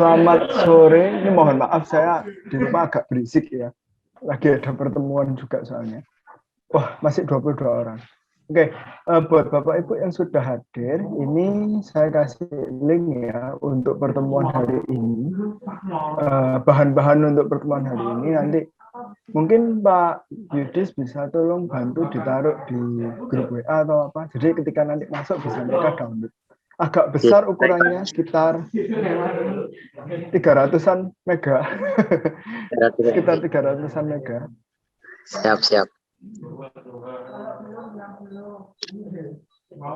Selamat sore. Ini mohon maaf saya di rumah agak berisik ya. Lagi ada pertemuan juga soalnya. Wah, masih 22 orang. Oke, buat Bapak Ibu yang sudah hadir, ini saya kasih link ya untuk pertemuan hari ini. Bahan-bahan untuk pertemuan hari ini nanti mungkin Pak Yudis bisa tolong bantu ditaruh di grup WA atau apa. Jadi ketika nanti masuk bisa mereka download. Agak besar ukurannya, sekitar 300-an mega. Sekitar 300-an mega. Siap.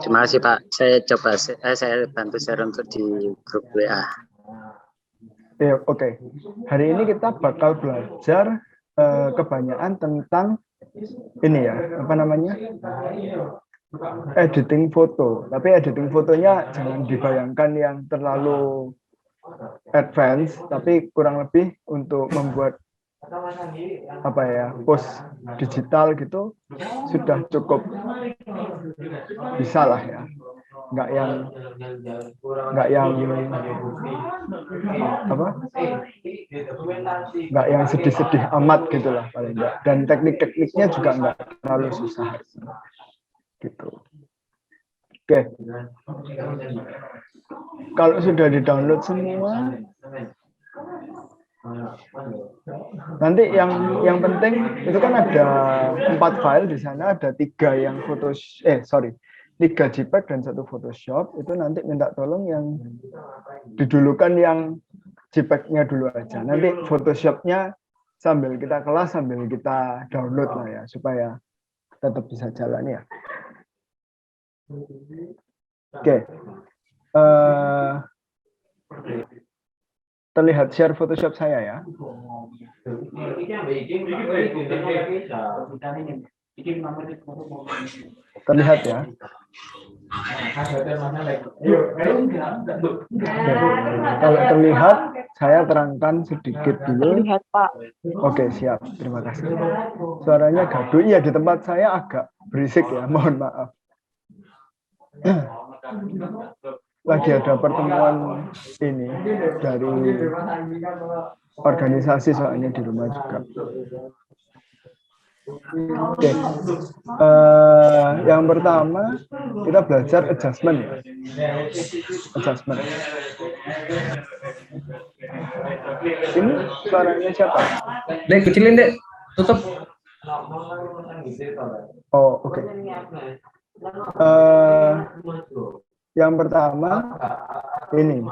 Terima kasih Pak. Saya coba saya bantu share untuk di grup WA. Ya, oke. Hari ini kita bakal belajar kebanyakan tentang ini ya, apa namanya? Editing foto. Tapi editing fotonya jangan dibayangkan yang terlalu advance, tapi kurang lebih untuk membuat apa ya, post digital gitu sudah cukup bisa lah ya. Nggak yang sedih-sedih amat gitulah paling enggak. Dan teknik-tekniknya juga nggak terlalu susah gitu. Oke. Kalau sudah di-download semua, nanti yang penting itu kan ada 4 file di sana, ada 3 yang tiga JPEG dan 1 Photoshop. Itu nanti minta tolong yang didulukan yang JPEG-nya dulu aja. Nanti Photoshop-nya sambil kita kelas, sambil kita download lah ya, supaya tetap bisa jalan ya. Oke. Terlihat share Photoshop saya ya. Terlihat ya. Kalau terlihat, saya terangkan sedikit dulu. Terlihat, Pak. Oke, siap. Terima kasih. Suaranya gaduh. Iya, di tempat saya agak berisik ya. Mohon maaf. Lagi ada pertemuan ini dari organisasi soalnya di rumah juga. Oke. Yang pertama kita belajar adjustment ya. Adjustment. Ini suaranya siapa? Dek, kecilin dek, tutup. Oh, oke. Yang pertama ini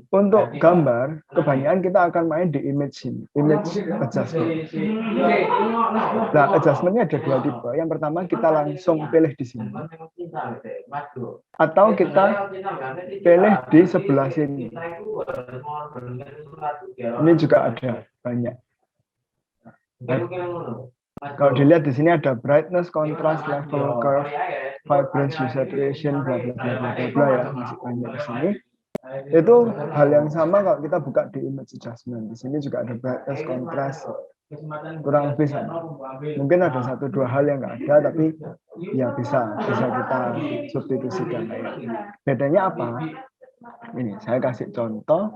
untuk gambar kebanyakan kita akan main di image adjustment. Nah, adjustmentnya ada 2 tipe. Yang pertama kita langsung pilih di sini, atau kita pilih di sebelah sini. Ini juga ada banyak. Kalau dilihat di sini ada brightness, contrast, level, curve, vibrance, saturation, bla bla bla bla bla ya, masih banyak di sini. Itu hal yang sama kalau kita buka di image adjustment. Di sini juga ada brightness, contrast, kurang lebih sama. Mungkin ada 1-2 hal yang nggak ada, tapi ya bisa kita substitusikan. Bedanya apa? Ini saya kasih contoh.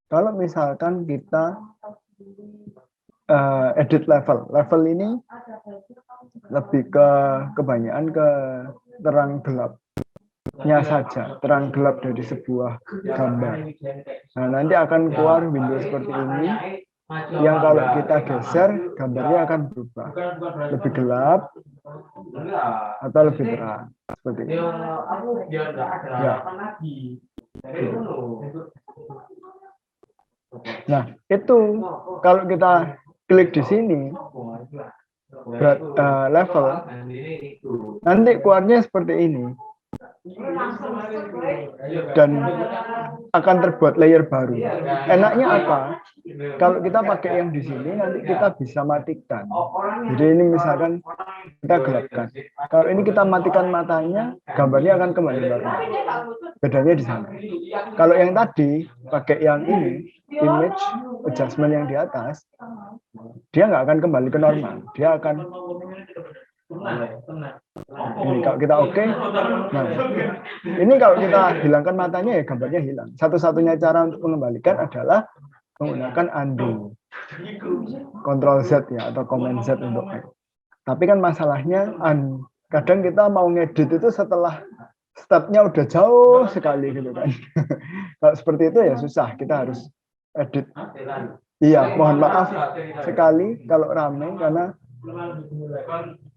Kalau misalkan kita edit level ini lebih kebanyakan ke terang gelapnya saja, terang gelap dari sebuah gambar. Nah, nanti akan keluar window seperti ini, yang kalau kita geser gambarnya akan berubah, lebih gelap atau lebih terang seperti ini. Ya. Nah, itu kalau kita klik di sini level, nanti keluarnya seperti ini dan akan terbuat layer baru. Enaknya apa? Kalau kita pakai yang di sini, nanti kita bisa matikan. Jadi ini misalkan kita gelapkan. Kalau ini kita matikan matanya, gambarnya akan kembali normal. Bedanya di sana. Kalau yang tadi pakai yang ini, image adjustment yang di atas, dia nggak akan kembali ke normal. Dia akan Ini kalau kita oke, nah ini kalau kita hilangkan matanya ya gambarnya hilang. Satu-satunya cara untuk mengembalikan adalah menggunakan undo, Ctrl Z ya atau Command Z untuk back. Tapi kan masalahnya kadang kita mau ngedit itu setelah stepnya udah jauh sekali gitu kan. Kalau seperti itu ya susah, kita harus edit. Iya, mohon maaf sekali kalau rame karena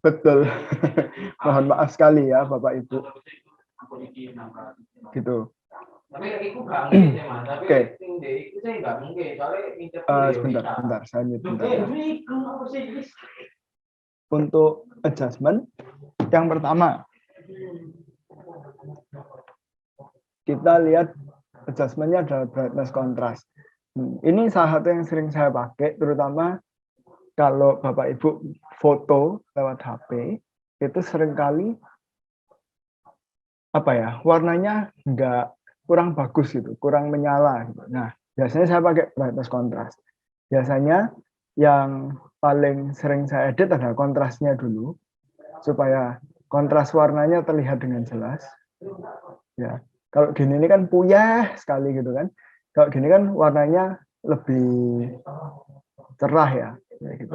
betul. Mohon maaf sekali ya Bapak Ibu. Gitu. Oke. Sebentar, saya mute bentar ya. Untuk adjustment, yang pertama kita lihat adjustmentnya adalah brightness contrast. Ini salah satu yang sering saya pakai, terutama kalau Bapak Ibu foto lewat HP, itu seringkali warnanya kurang bagus gitu, kurang menyala gitu. Nah, biasanya saya pakai brightness contrast. Biasanya yang paling sering saya edit adalah kontrasnya dulu, supaya kontras warnanya terlihat dengan jelas. Ya, kalau gini ini kan puyah sekali gitu kan. Kalau gini kan warnanya lebih cerah ya. Gitu.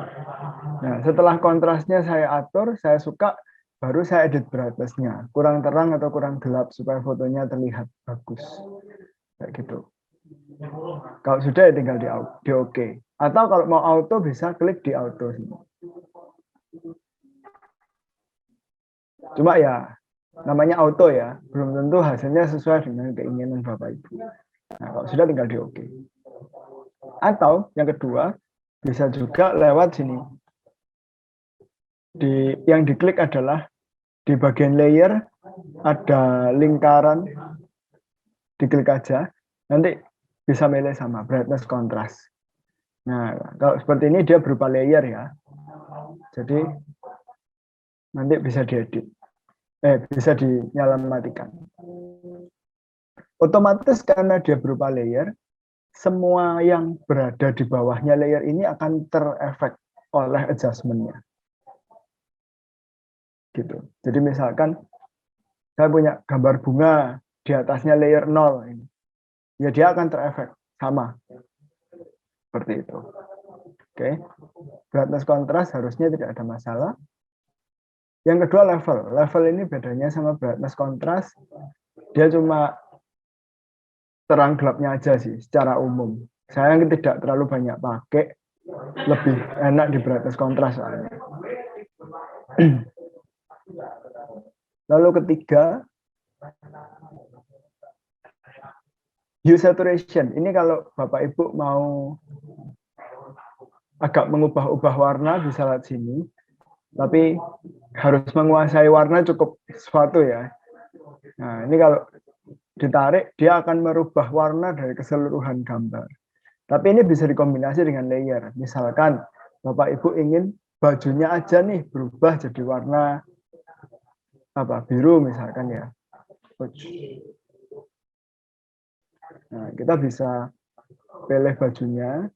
Nah, setelah kontrasnya saya atur, saya suka, baru saya edit brightness-nya. Kurang terang atau kurang gelap supaya fotonya terlihat bagus. Kayak gitu. Kalau sudah ya tinggal di OK. Atau kalau mau auto bisa klik di auto. Cuma ya namanya auto ya, belum tentu hasilnya sesuai dengan keinginan Bapak Ibu. Nah, kalau sudah tinggal di OK. Atau yang kedua, bisa juga lewat sini. Yang diklik adalah di bagian layer ada lingkaran, diklik aja, nanti bisa milih sama brightness contrast. Nah, kalau seperti ini dia berupa layer ya. Jadi nanti bisa diedit. Bisa dinyalakan matikan. Otomatis karena dia berupa layer, semua yang berada di bawahnya layer ini akan terefek oleh adjustment-nya. Gitu. Jadi misalkan saya punya gambar bunga di atasnya layer 0 ini. Ya dia akan terefek sama. Seperti itu. Oke. Brightness contrast harusnya tidak ada masalah. Yang kedua level. Level ini bedanya sama brightness contrast. Dia cuma terang gelapnya aja sih secara umum. Saya tidak terlalu banyak pakai, lebih enak di brightness contrast soalnya. Lalu ketiga, hue saturation. Ini kalau Bapak Ibu mau agak mengubah-ubah warna bisa lihat sini. Tapi harus menguasai warna cukup sesuatu ya. Nah, ini kalau ditarik, dia akan merubah warna dari keseluruhan gambar. Tapi ini bisa dikombinasi dengan layer. Misalkan Bapak Ibu ingin bajunya aja nih berubah jadi warna biru misalkan ya. Nah, kita bisa pilih bajunya.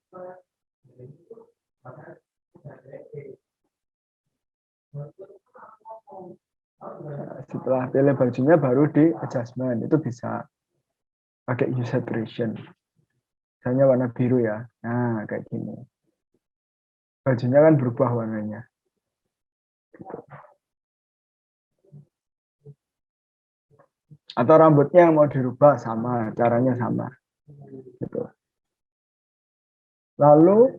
Setelah pilih bajunya baru di adjustment, itu bisa pakai hue saturation. Misalnya warna biru ya. Nah, kayak gini. Bajunya kan berubah warnanya. Gitu. Atau rambutnya yang mau dirubah sama, caranya sama. Gitu. Lalu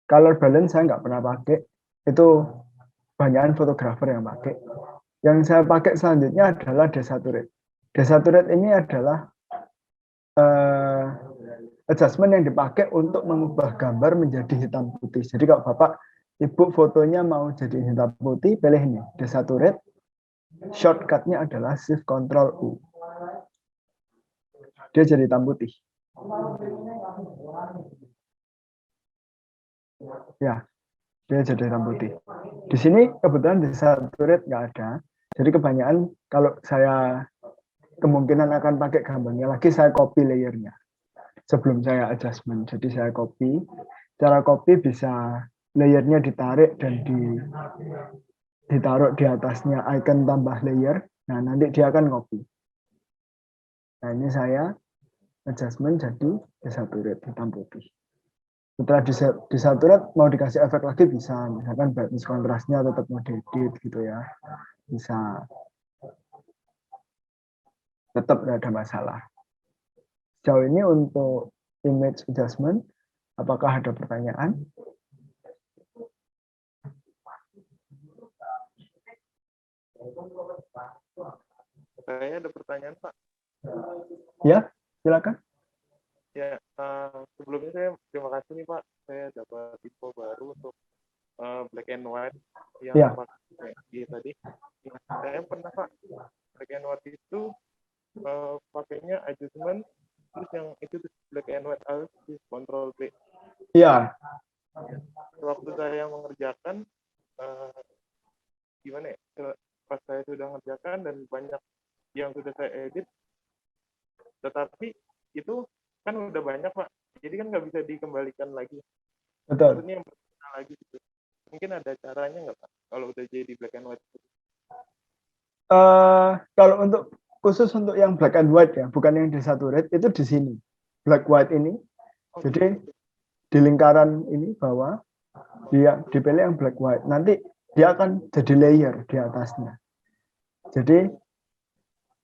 color balance saya nggak pernah pakai. Itu banyakan fotografer yang pakai. Yang saya pakai selanjutnya adalah desaturate. Desaturate ini adalah adjustment yang dipakai untuk mengubah gambar menjadi hitam putih. Jadi kalau Bapak Ibu fotonya mau jadi hitam putih, pilih ini, desaturate. Shortcut-nya adalah Shift Ctrl U. Dia jadi hitam putih. Ya, dia jadi hitam putih. Di sini kebetulan desaturate nggak ada. Jadi kebanyakan kalau saya kemungkinan akan pakai gambarnya lagi, saya copy layernya sebelum saya adjustment. Jadi saya copy. Cara copy bisa layernya ditarik dan ditaruh di atasnya icon tambah layer. Nah, nanti dia akan ngopi. Nah, ini saya adjustment jadi desaturate hitam putih. Setelah desaturate mau dikasih efek lagi bisa, misalkan brightness kontrasnya tetap mau diedit gitu ya, bisa, tetap tidak ada masalah. Sejauh ini untuk image adjustment, apakah ada pertanyaan? Saya ada pertanyaan, Pak. Ya, silakan. Ya, sebelumnya saya terima kasih nih, Pak. Saya dapat info baru untuk black and white yang Ya. pakai tadi. Nah, saya pernah, Pak, black and white itu pakainya adjustment, terus yang itu black and white harus di control P. Iya. Waktu saya mengerjakan, gimana ya? Pas saya sudah mengerjakan dan banyak yang sudah saya edit, tetapi itu kan udah banyak, Pak, jadi kan nggak bisa dikembalikan lagi. Betul. Maksudnya yang berbeda lagi gitu. Mungkin ada caranya nggak, Pak, kalau udah jadi black and white? Kalau untuk khusus untuk yang black and white ya, bukan yang desaturate, itu di sini black white ini. Jadi di lingkaran ini bawah dia dipilih yang black white. Nanti dia akan jadi layer di atasnya. Jadi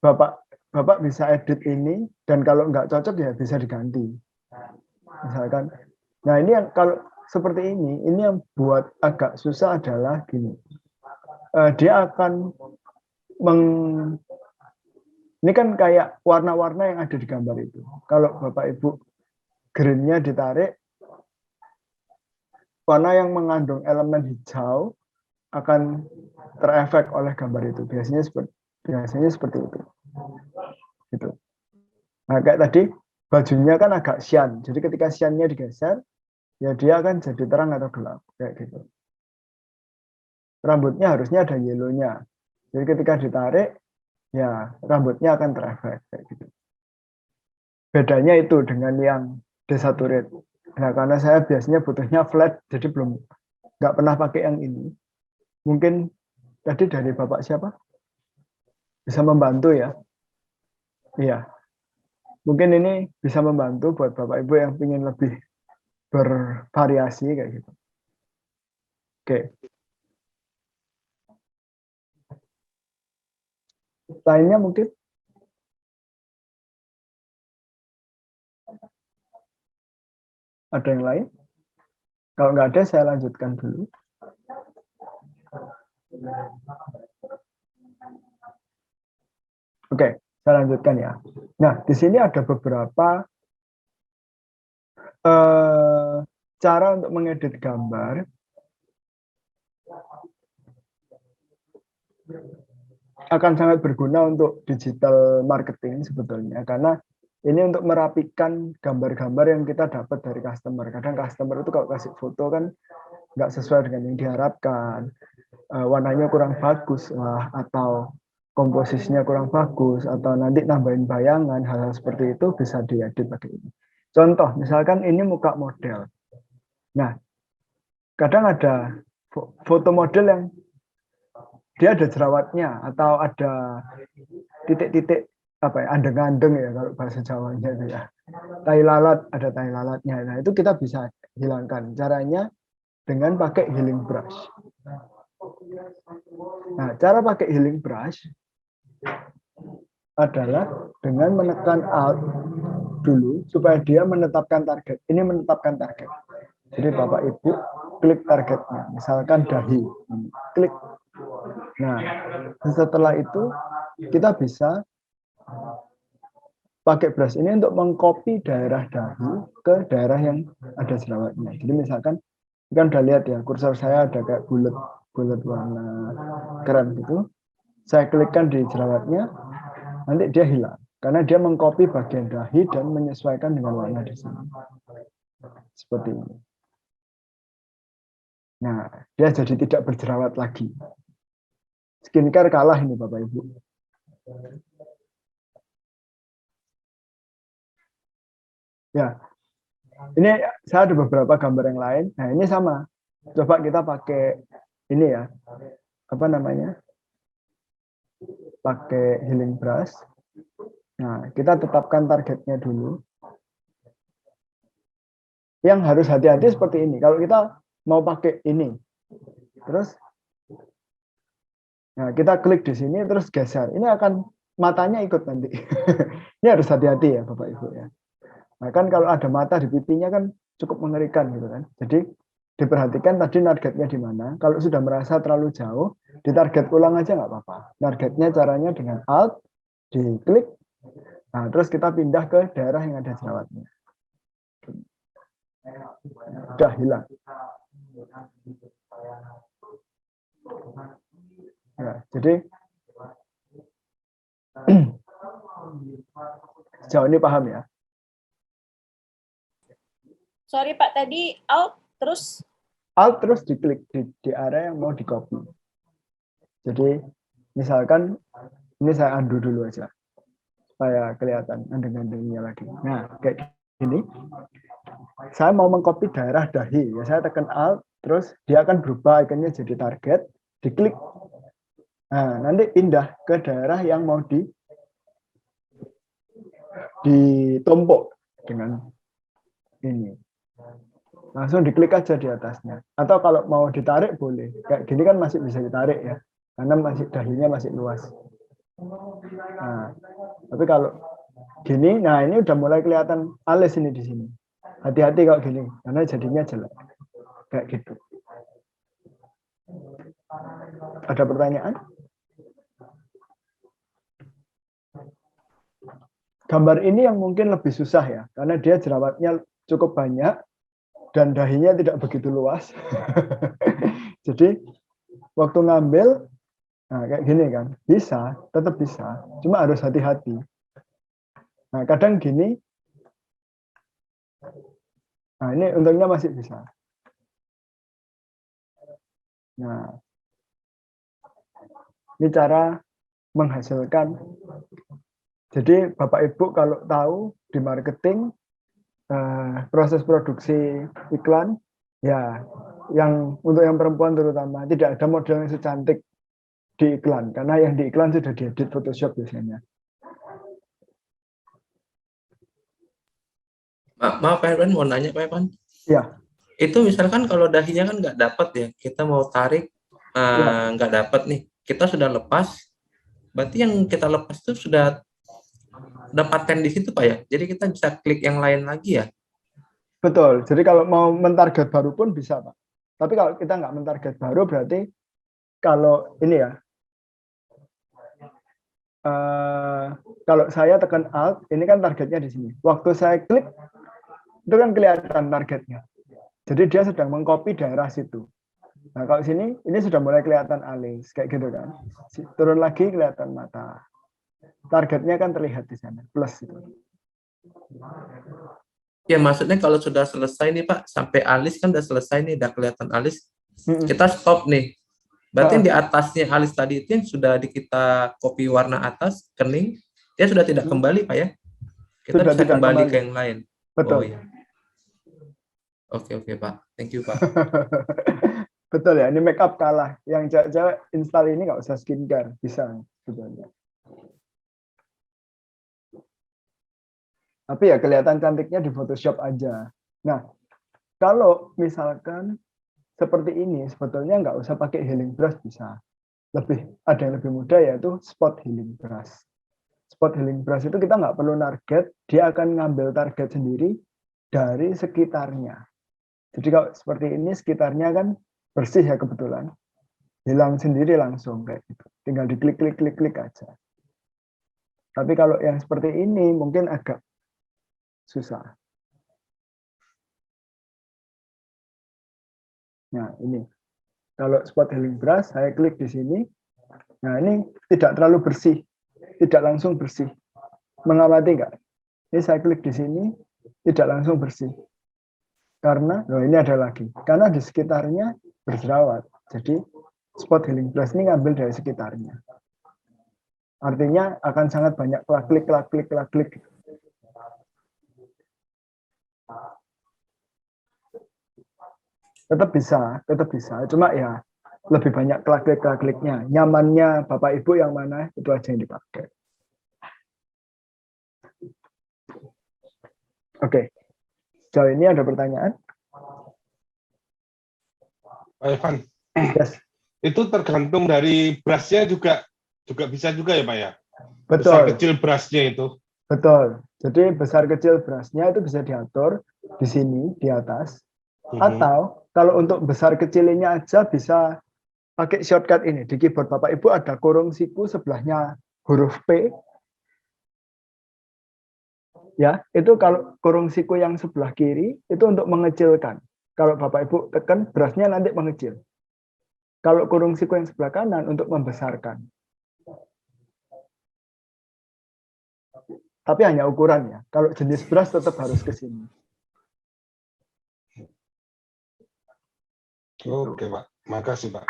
Bapak bisa edit ini, dan kalau nggak cocok ya bisa diganti. Misalkan, nah ini yang kalau seperti ini yang buat agak susah adalah gini. Dia akan ini kan kayak warna-warna yang ada di gambar itu. Kalau Bapak Ibu green-nya ditarik, warna yang mengandung elemen hijau akan terefek oleh gambar itu. Biasanya seperti itu. Gitu. Nah, kayak tadi bajunya kan agak cyan. Jadi ketika cyannya digeser, ya dia akan jadi terang atau gelap kayak gitu. Rambutnya harusnya ada yellow-nya. Jadi ketika ditarik, ya rambutnya akan terefek kayak gitu. Bedanya itu dengan yang desaturate. Nah, karena saya biasanya butuhnya flat, jadi nggak pernah pakai yang ini. Mungkin tadi dari Bapak siapa? Bisa membantu ya? Iya. Mungkin ini bisa membantu buat Bapak Ibu yang ingin lebih bervariasi kayak gitu. Oke. Lainnya mungkin? Ada yang lain? Kalau nggak ada, saya lanjutkan dulu. Oke, saya lanjutkan ya. Nah, di sini ada beberapa cara untuk mengedit gambar. Akan sangat berguna untuk digital marketing sebetulnya, karena ini untuk merapikan gambar-gambar yang kita dapat dari customer. Kadang customer itu kalau kasih foto kan nggak sesuai dengan yang diharapkan, warnanya kurang bagus lah, atau komposisinya kurang bagus, atau nanti nambahin bayangan, hal-hal seperti itu bisa diedit pakai ini. Contoh, misalkan ini muka model. Nah, kadang ada foto model yang dia ada jerawatnya atau ada titik-titik apa ya, andeng-andeng ya kalau bahasa Jawanya itu ya. Tai lalat, ada tai lalatnya. Nah, itu kita bisa hilangkan. Caranya dengan pakai healing brush. Nah, cara pakai healing brush adalah dengan menekan Alt dulu supaya dia menetapkan target. Ini menetapkan target. Jadi Bapak Ibu klik targetnya, misalkan dahi, klik. Nah, setelah itu kita bisa pakai brush ini untuk mengcopy daerah dahi ke daerah yang ada jerawatnya. Jadi misalkan kan udah lihat ya, kursor saya ada kayak bulat warna krem gitu. Saya klikkan di jerawatnya, nanti dia hilang karena dia mengcopy bagian dahi dan menyesuaikan dengan warna di sini. Seperti ini. Nah, dia jadi tidak berjerawat lagi. Skincare kalah ini Bapak Ibu. Ya, ini saya ada beberapa gambar yang lain. Nah, ini sama. Coba kita pakai ini ya, apa namanya? Pakai healing brush. Nah, kita tetapkan targetnya dulu. Yang harus hati-hati seperti ini. Kalau kita mau pakai ini, terus nah, kita klik di sini terus geser. Ini akan matanya ikut nanti. Ini harus hati-hati ya Bapak Ibu ya. Nah, kan kalau ada mata di pipinya kan cukup mengerikan gitu kan. Jadi diperhatikan tadi targetnya di mana. Kalau sudah merasa terlalu jauh, ditarget ulang aja nggak apa-apa. Targetnya caranya dengan Alt, diklik, nah terus kita pindah ke daerah yang ada jerawatnya. Udah hilang. Ya, jadi sejauh ini paham ya? Sorry Pak, tadi Alt terus Alt terus diklik di area yang mau di copy. Jadi misalkan ini saya undo dulu aja supaya kelihatan andeng-andengnya lagi. Nah kayak gini, saya mau mengcopy daerah dahi, ya saya tekan Alt, terus dia akan berubah ikonnya jadi target, diklik. Nah nanti pindah ke daerah yang mau ditumpuk dengan ini. Langsung diklik aja di atasnya. Atau kalau mau ditarik boleh. Kayak gini kan masih bisa ditarik ya. Karena masih dahinya masih luas. Nah, tapi kalau gini, nah ini udah mulai kelihatan alis ini di sini. Hati-hati kalau gini, karena jadinya jelek. Kayak gitu. Ada pertanyaan? Gambar ini yang mungkin lebih susah ya, karena dia jerawatnya cukup banyak dan dahinya tidak begitu luas. Jadi waktu ngambil, nah kayak gini kan, bisa, tetap bisa, cuma harus hati-hati. Nah kadang gini, nah ini untungnya masih bisa. Nah, ini cara menghasilkan. Jadi Bapak Ibu kalau tahu di marketing, proses produksi iklan, ya yang untuk yang perempuan terutama tidak ada model yang secantik di iklan, karena yang di iklan sudah diedit Photoshop biasanya. Maaf Pak Irwan, mau nanya Pak Irwan. Ya. Itu misalkan kalau dahinya kan nggak dapat ya, kita mau tarik nggak dapat nih, kita sudah lepas, berarti yang kita lepas itu sudah dapatkan di situ Pak ya, jadi kita bisa klik yang lain lagi ya. Betul, jadi kalau mau mentarget baru pun bisa Pak. Tapi kalau kita nggak mentarget baru berarti kalau ini ya, kalau saya tekan Alt, ini kan targetnya di sini. Waktu saya klik, itu kan kelihatan targetnya. Jadi dia sedang mengcopy daerah situ. Nah kalau sini, ini sudah mulai kelihatan alis, kayak gitu kan. Turun lagi kelihatan mata. Targetnya kan terlihat di sana, plus itu. Ya maksudnya kalau sudah selesai nih Pak, sampai alis kan udah selesai nih, udah kelihatan alis, kita stop nih. Berarti di atasnya alis tadi itu yang sudah kita copy warna atas, kening, dia sudah tidak kembali Pak ya? Kita Sudah bisa tidak kembali kembali ke yang lain. Betul. Oh, iya. Oke Pak, thank you Pak. Betul ya, ini make up kalah. Yang cewek-cewek install ini nggak usah skincare, bisa sebetulnya. Tapi ya kelihatan cantiknya di Photoshop aja. Nah, kalau misalkan seperti ini, sebetulnya nggak usah pakai healing brush bisa. Ada yang lebih mudah yaitu spot healing brush. Spot healing brush itu kita nggak perlu target, dia akan ngambil target sendiri dari sekitarnya. Jadi kalau seperti ini sekitarnya kan bersih ya kebetulan, hilang sendiri langsung kayak gitu. Tinggal diklik aja. Tapi kalau yang seperti ini mungkin agak susah. Nah ini, kalau spot healing brush saya klik di sini. Nah ini tidak terlalu bersih, tidak langsung bersih. Mengamati nggak? Ini saya klik di sini, tidak langsung bersih. Karena, ini ada lagi. Karena di sekitarnya berjerawat. Jadi, spot healing brush ini ngambil dari sekitarnya. Artinya akan sangat banyak klik. tetap bisa. Cuma ya lebih banyak klik-kliknya. Nyamannya Bapak Ibu yang mana itu aja yang dipakai. Oke. Sejauh ini ada pertanyaan? Pak Evan, Yes. itu tergantung dari brushnya juga bisa juga ya Pak ya? Besar Betul. kecil brushnya itu. Betul. Jadi besar kecil brushnya itu bisa diatur di sini di atas. Atau kalau untuk besar kecilnya aja bisa pakai shortcut ini di keyboard Bapak Ibu ada kurung siku sebelahnya huruf P. Ya, itu kalau kurung siku yang sebelah kiri itu untuk mengecilkan. Kalau Bapak Ibu tekan brushnya nanti mengecil. Kalau kurung siku yang sebelah kanan untuk membesarkan. Tapi hanya ukurannya. Kalau jenis brush tetap harus ke sini. Oke Pak, makasih Pak.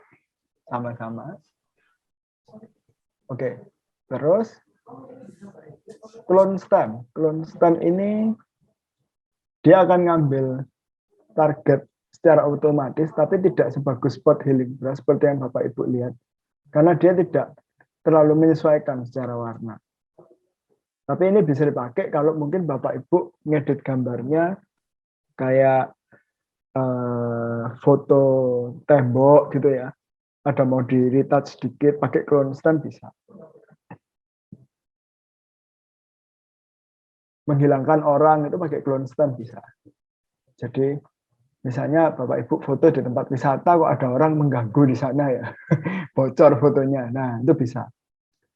Sama-sama. Oke, terus clone stem. Clone stem ini dia akan ngambil target secara otomatis, tapi tidak sebagus spot healing brush seperti yang Bapak Ibu lihat. Karena dia tidak terlalu menyesuaikan secara warna. Tapi ini bisa dipakai kalau mungkin Bapak Ibu ngedit gambarnya kayak foto tembok gitu ya. Ada mau di retouch sedikit pakai clone stem bisa. Menghilangkan orang itu pakai clone stem bisa. Jadi misalnya Bapak Ibu foto di tempat wisata kok ada orang mengganggu di sana ya. Bocor fotonya. Nah, itu bisa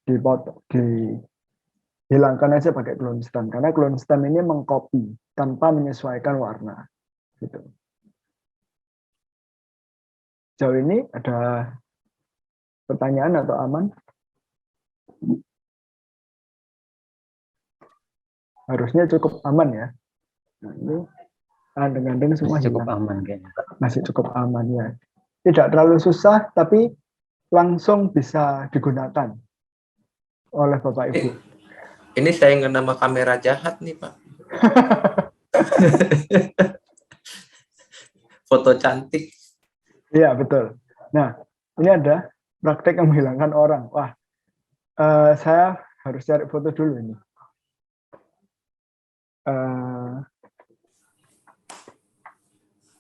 dihilangkan aja pakai clone stem karena clone stem ini mengcopy tanpa menyesuaikan warna gitu. Jauh ini ada pertanyaan atau aman? Harusnya cukup aman ya. Nah, ini andeng-andeng semua Masih cukup hilang. aman kayaknya. Masih cukup aman ya. Tidak terlalu susah tapi langsung bisa digunakan oleh Bapak Ibu. Ini saya nggak nama kamera jahat nih Pak. Foto cantik. Iya betul. Nah ini ada praktek yang menghilangkan orang. Wah, saya harus cari foto dulu ini.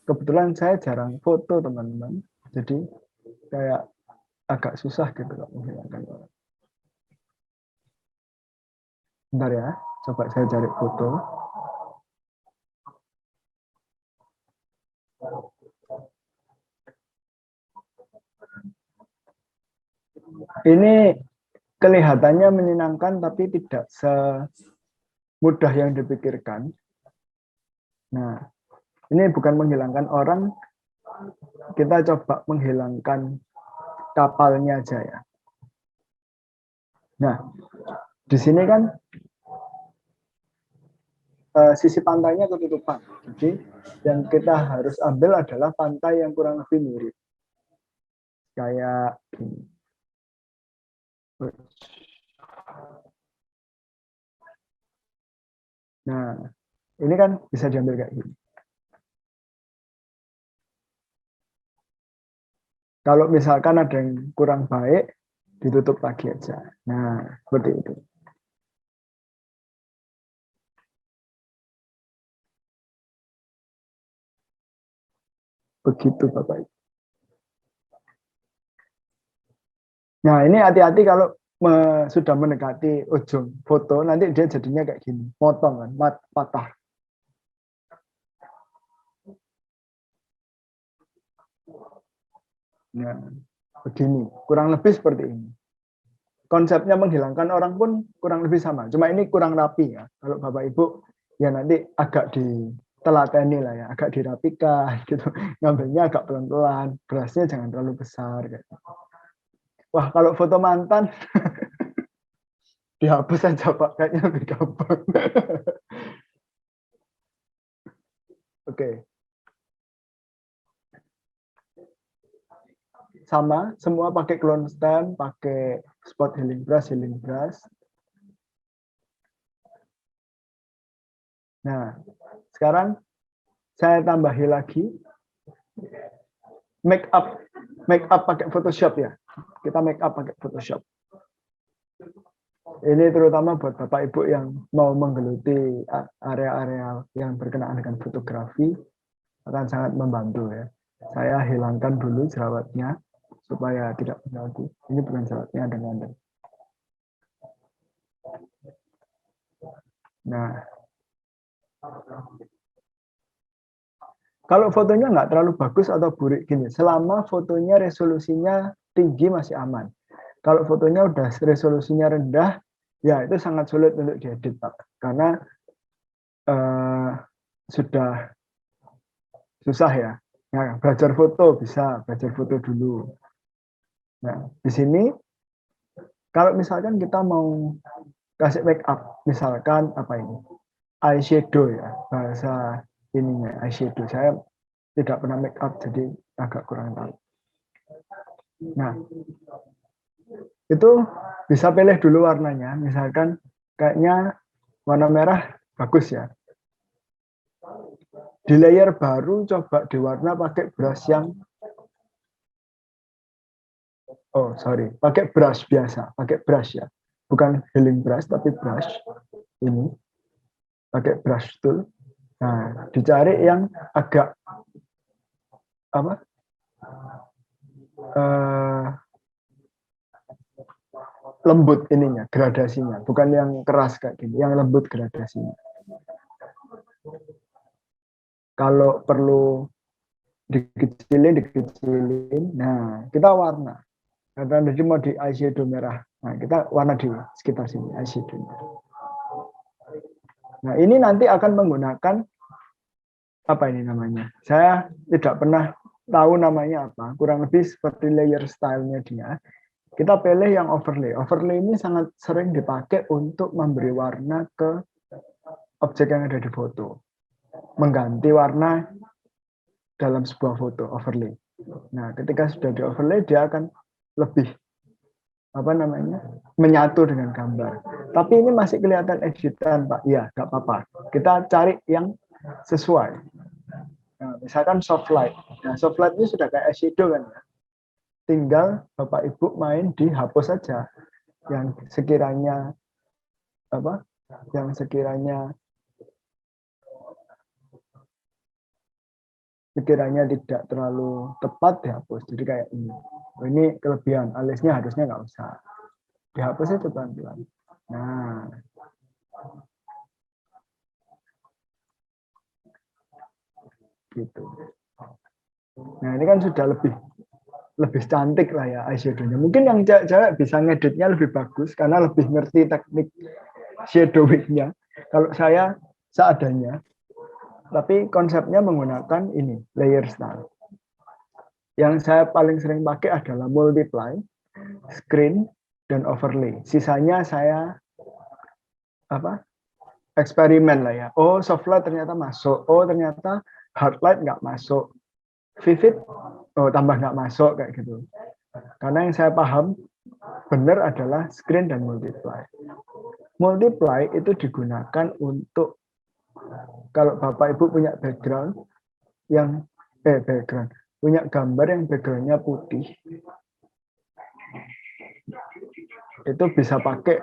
Kebetulan saya jarang foto teman-teman, jadi kayak agak susah gitu loh menghilangkan orang. Bentar ya, coba saya cari foto. Ini kelihatannya menyenangkan tapi tidak semudah yang dipikirkan. Nah, ini bukan menghilangkan orang, kita coba menghilangkan kapalnya aja ya. Nah, di sini kan sisi pantainya ketutupan. Jadi yang kita harus ambil adalah pantai yang kurang lebih mirip. Kayak gini. Nah, ini kan bisa diambil kayak gini. Kalau misalkan ada yang kurang baik, ditutup lagi aja. Nah, seperti itu. Begitu Bapak Ibu. Nah, ini hati-hati kalau sudah mendekati ujung foto, nanti dia jadinya kayak gini, motong kan, patah. Nah, begini, kurang lebih seperti ini. Konsepnya menghilangkan orang pun kurang lebih sama, cuma ini kurang rapi ya. Kalau Bapak Ibu ya nanti agak ditelateni lah ya, agak dirapikan gitu. Ngambilnya agak pelan-pelan, brushnya jangan terlalu besar gitu. Wah, kalau foto mantan dihapus aja Pak, kayaknya lebih gampang. Oke. Sama, semua pakai clone stem, pakai spot healing brush. Nah, sekarang saya tambahi lagi make up pakai Photoshop ya. Kita make up pakai Photoshop. Ini terutama buat Bapak Ibu yang mau menggeluti area-area yang berkenaan dengan fotografi akan sangat membantu ya. Saya hilangkan dulu jerawatnya supaya tidak mengganggu. Ini bukan jerawatnya, ada ngandeng. Nah, kalau fotonya nggak terlalu bagus atau buruk gini, selama fotonya resolusinya tinggi masih aman. Kalau fotonya udah resolusinya rendah, ya itu sangat sulit untuk diedit, Pak. Karena sudah susah ya. Nah, belajar foto bisa, belajar foto dulu. Nah, di sini kalau misalkan kita mau kasih make up, misalkan apa ini? Eyeshadow ya, bahasa ininya eyeshadow. Saya tidak pernah make up jadi agak kurang tahu. Nah, itu bisa pilih dulu warnanya, misalkan kayaknya warna merah bagus ya. Di layer baru coba diwarna pakai brush yang pakai brush biasa, pakai brush ya. Bukan healing brush tapi brush ini. Pakai brush tool. Nah, dicari yang agak lembut ininya, gradasinya, bukan yang keras kayak gini, yang lembut gradasinya. Kalau perlu dikecilin. Nah, kita warna. Karena tadi mau di eyeshadow merah. Nah, kita warna di sekitar sini eyeshadow. Nah, ini nanti akan menggunakan apa ini namanya? Saya tidak pernah tahu namanya apa. Kurang lebih seperti layer style-nya dia. Kita pilih yang overlay. Overlay ini sangat sering dipakai untuk memberi warna ke objek yang ada di foto. Mengganti warna dalam sebuah foto, overlay. Nah, ketika sudah di overlay, dia akan lebih menyatu dengan gambar. Tapi ini masih kelihatan editan, Pak. Iya, nggak apa-apa. Kita cari yang sesuai. Nah, misalkan soft light. Nah, soft light ini sudah kayak eyeshadow kan ya. Tinggal Bapak Ibu main dihapus saja yang sekiranya tidak terlalu tepat dihapus. Jadi kayak ini. Ini kelebihan, alisnya harusnya nggak usah. Dihapus itu pelan-pelan. Nah. Gitu. Nah, ini kan sudah lebih cantik lah ya eyeshadow-nya. Mungkin yang cewek bisa ngeditnya lebih bagus karena lebih ngerti teknik shadowing-nya. Kalau saya seadanya. Tapi konsepnya menggunakan ini, layer style. Yang saya paling sering pakai adalah multiply, screen, dan overlay. Sisanya saya eksperimen lah ya. Oh, soft light ternyata masuk. Oh, ternyata hard light nggak masuk. Vivid, oh tambah nggak masuk kayak gitu. Karena yang saya paham benar adalah screen dan multiply. Multiply itu digunakan untuk kalau Bapak Ibu punya background yang punya gambar yang backgroundnya putih, itu bisa pakai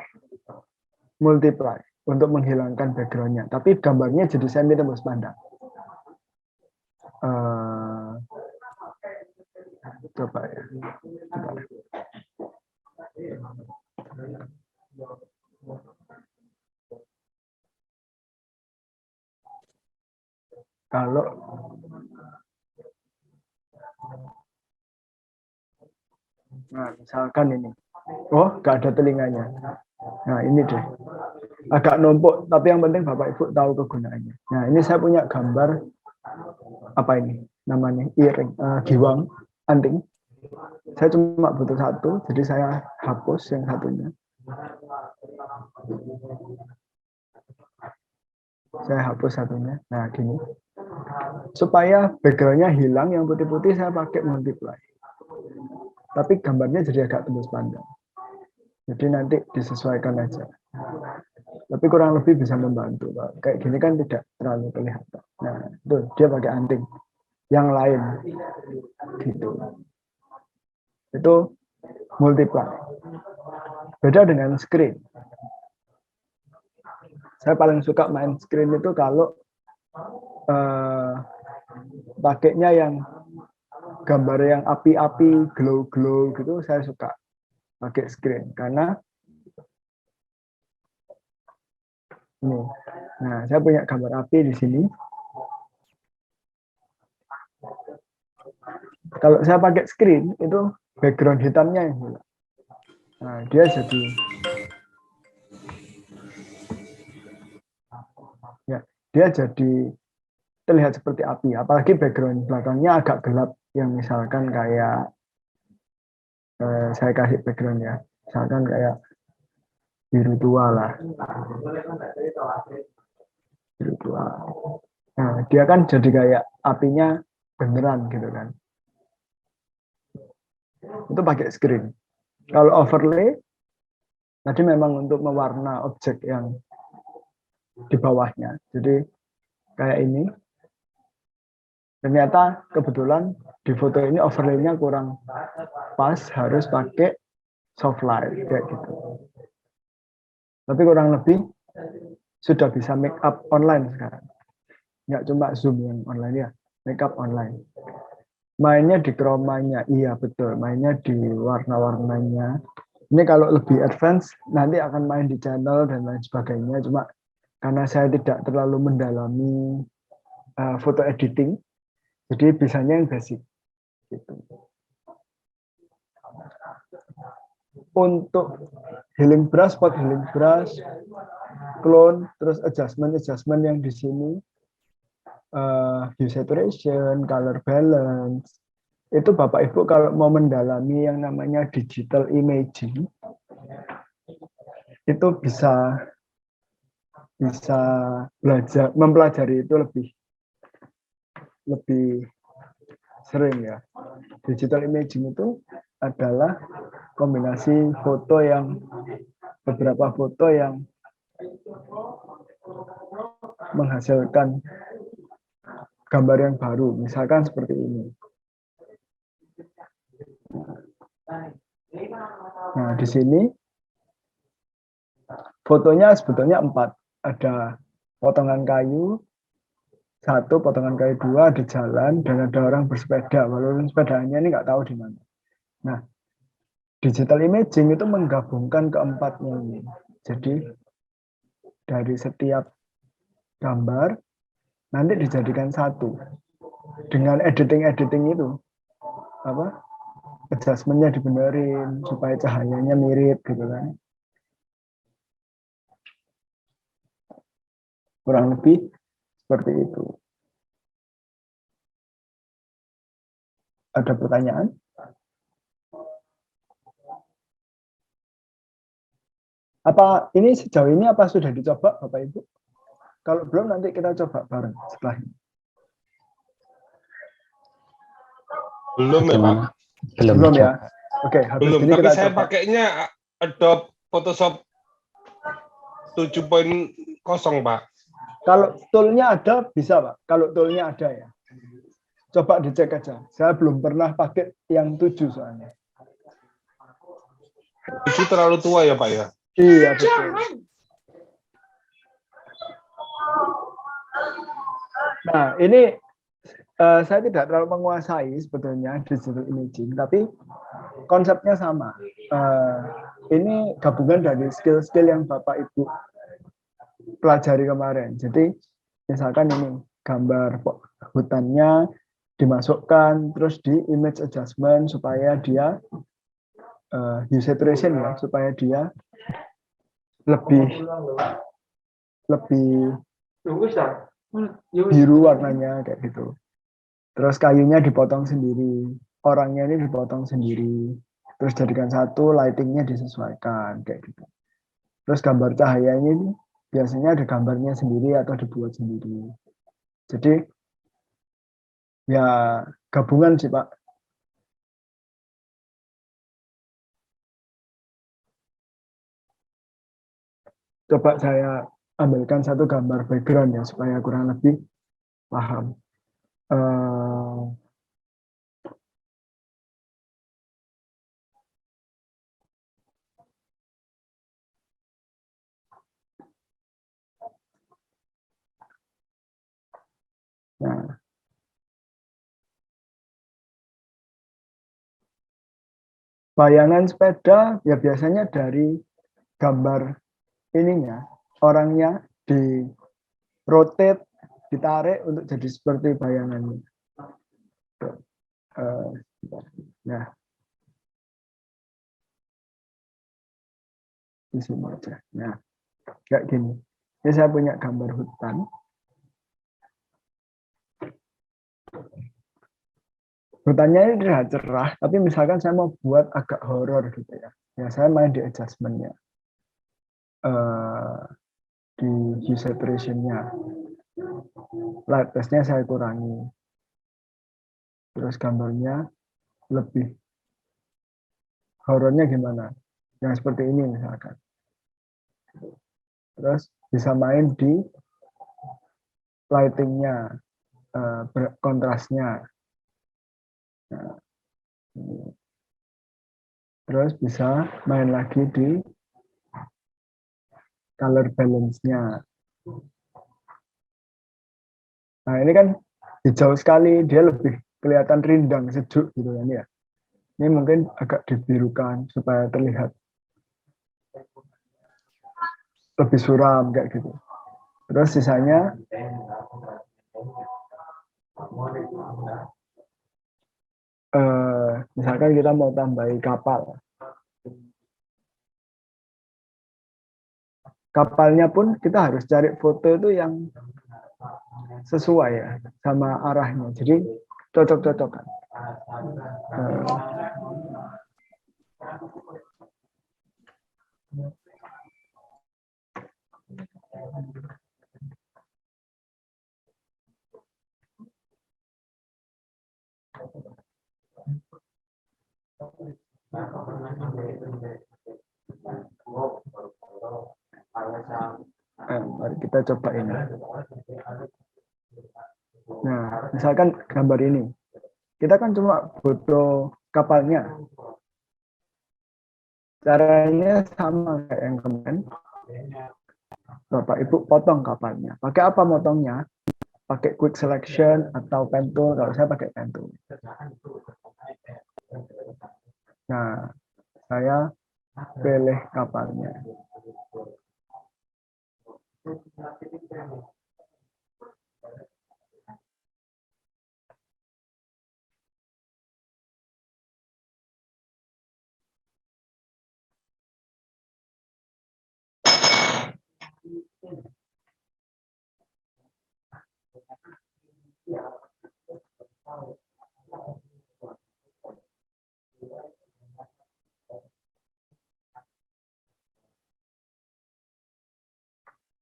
multiply untuk menghilangkan backgroundnya. Tapi gambarnya jadi semi tembus pandang. Coba ya. Kalau misalkan ini, nggak ada telinganya. Nah, ini deh. Agak numpuk, tapi yang penting Bapak Ibu tahu kegunaannya. Nah, ini saya punya gambar apa ini? Namanya earring, giwang, anting. Saya cuma butuh satu, jadi saya hapus yang satunya. Saya hapus satunya. Nah, gini. Supaya background-nya hilang, yang putih-putih saya pakai multiply. Tapi gambarnya jadi agak tembus pandang. Jadi nanti disesuaikan aja. Tapi kurang lebih bisa membantu. Kayak gini kan tidak terlalu kelihatan. Nah, itu dia pakai anting. yang lain gitu. Itu multiply. Beda dengan screen. Saya paling suka main screen itu kalau pakainya yang gambar yang api-api, glow-glow gitu, saya suka pakai screen karena ini. Nah, saya punya gambar api di sini. Kalau saya pakai screen itu background hitamnya yang hilang. Nah, dia jadi terlihat seperti api. Apalagi background belakangnya agak gelap yang misalkan kayak saya kasih background ya. Misalkan kayak biru tua lah. Biru tua. Nah, dia kan jadi kayak apinya beneran gitu kan. Itu pakai screen. Kalau overlay, tadi memang untuk mewarna objek yang di bawahnya. Jadi kayak ini. Ternyata kebetulan di foto ini overlay-nya kurang pas, harus pakai soft light kayak gitu. Tapi kurang lebih sudah bisa make up online sekarang. Nggak cuma Zoom yang online ya, make up online. Mainnya di chroma-nya, iya betul. Mainnya di warna-warnanya. Ini kalau lebih advance, nanti akan main di channel dan lain sebagainya. Cuma karena saya tidak terlalu mendalami foto editing, jadi bisanya yang basic. Gitu. Untuk healing brush, spot healing brush, clone, terus adjustment yang di sini, hue saturation, color balance, itu Bapak Ibu kalau mau mendalami yang namanya digital imaging, itu bisa belajar, mempelajari itu lebih sering ya. Digital imaging itu adalah kombinasi beberapa foto yang menghasilkan gambar yang baru, misalkan seperti ini. Nah, di sini fotonya sebetulnya 4. Ada potongan kayu, 1, potongan kayu 2, ada jalan, dan ada orang bersepeda. Walaupun sepedanya ini nggak tahu di mana. Nah, digital imaging itu menggabungkan keempatnya ini. Jadi dari setiap gambar nanti dijadikan satu. Dengan editing itu, adjustment-nya dibenerin supaya cahayanya mirip gitu kan. Kurang lebih seperti itu. Ada pertanyaan? Apa ini sejauh ini apa sudah dicoba Bapak Ibu? Kalau belum nanti kita coba bareng setelah ini. Belum ya Pak? Belum ya? Oke, habis Belum, ini tapi kita saya coba. pakainya Adobe Photoshop 7.0 Pak. Kalau toolnya ada bisa Pak. Kalau toolnya ada ya. Coba dicek aja. Saya belum pernah pakai yang 7 soalnya. 7 terlalu tua ya Pak ya? Iya betul. Nah ini saya tidak terlalu menguasai sebetulnya digital imaging, tapi konsepnya sama. Ini gabungan dari skill-skill yang Bapak Ibu pelajari kemarin. Jadi misalkan ini gambar hutannya dimasukkan, terus di image adjustment supaya dia hue saturation ya, supaya dia lebih biru warnanya kayak gitu. Terus kayunya dipotong sendiri, orangnya ini dipotong sendiri, terus jadikan satu, lightingnya disesuaikan kayak gitu. Terus gambar cahayanya ini biasanya ada gambarnya sendiri atau dibuat sendiri. Jadi ya gabungan sih Pak. Coba saya ambilkan satu gambar background ya supaya kurang lebih paham. Nah, bayangan sepeda ya biasanya dari gambar ininya, orangnya di rotate, ditarik untuk jadi seperti bayangannya. Nah, di sini aja. Nah, kayak gini. Ini saya punya gambar hutan. Hutannya ini terlihat cerah, tapi misalkan saya mau buat agak horor gitu ya. Ya saya main di adjustment-nya. Di hue saturation-nya. Lightness-nya saya kurangi. Terus gambarnya lebih horornya gimana? Yang seperti ini misalkan. Terus bisa main di lighting-nya, kontrasnya. Nah, terus bisa main lagi di color balance-nya. Nah ini kan hijau sekali, dia lebih kelihatan rindang, sejuk gitu kan ya. Ini mungkin agak dibirukan supaya terlihat lebih suram kayak gitu. Terus sisanya misalkan kita mau tambahin kapal. Kapalnya pun kita harus cari foto itu yang sesuai ya sama arahnya. Jadi cocok-cocokan. Mari kita coba ini. Nah, misalkan gambar ini. Kita kan cuma foto kapalnya. Caranya sama kayak yang kemarin. Bapak Ibu potong kapalnya. Pakai apa motongnya? Pakai quick selection atau pen tool. Kalau saya pakai pen tool. Nah, saya pilih kapalnya.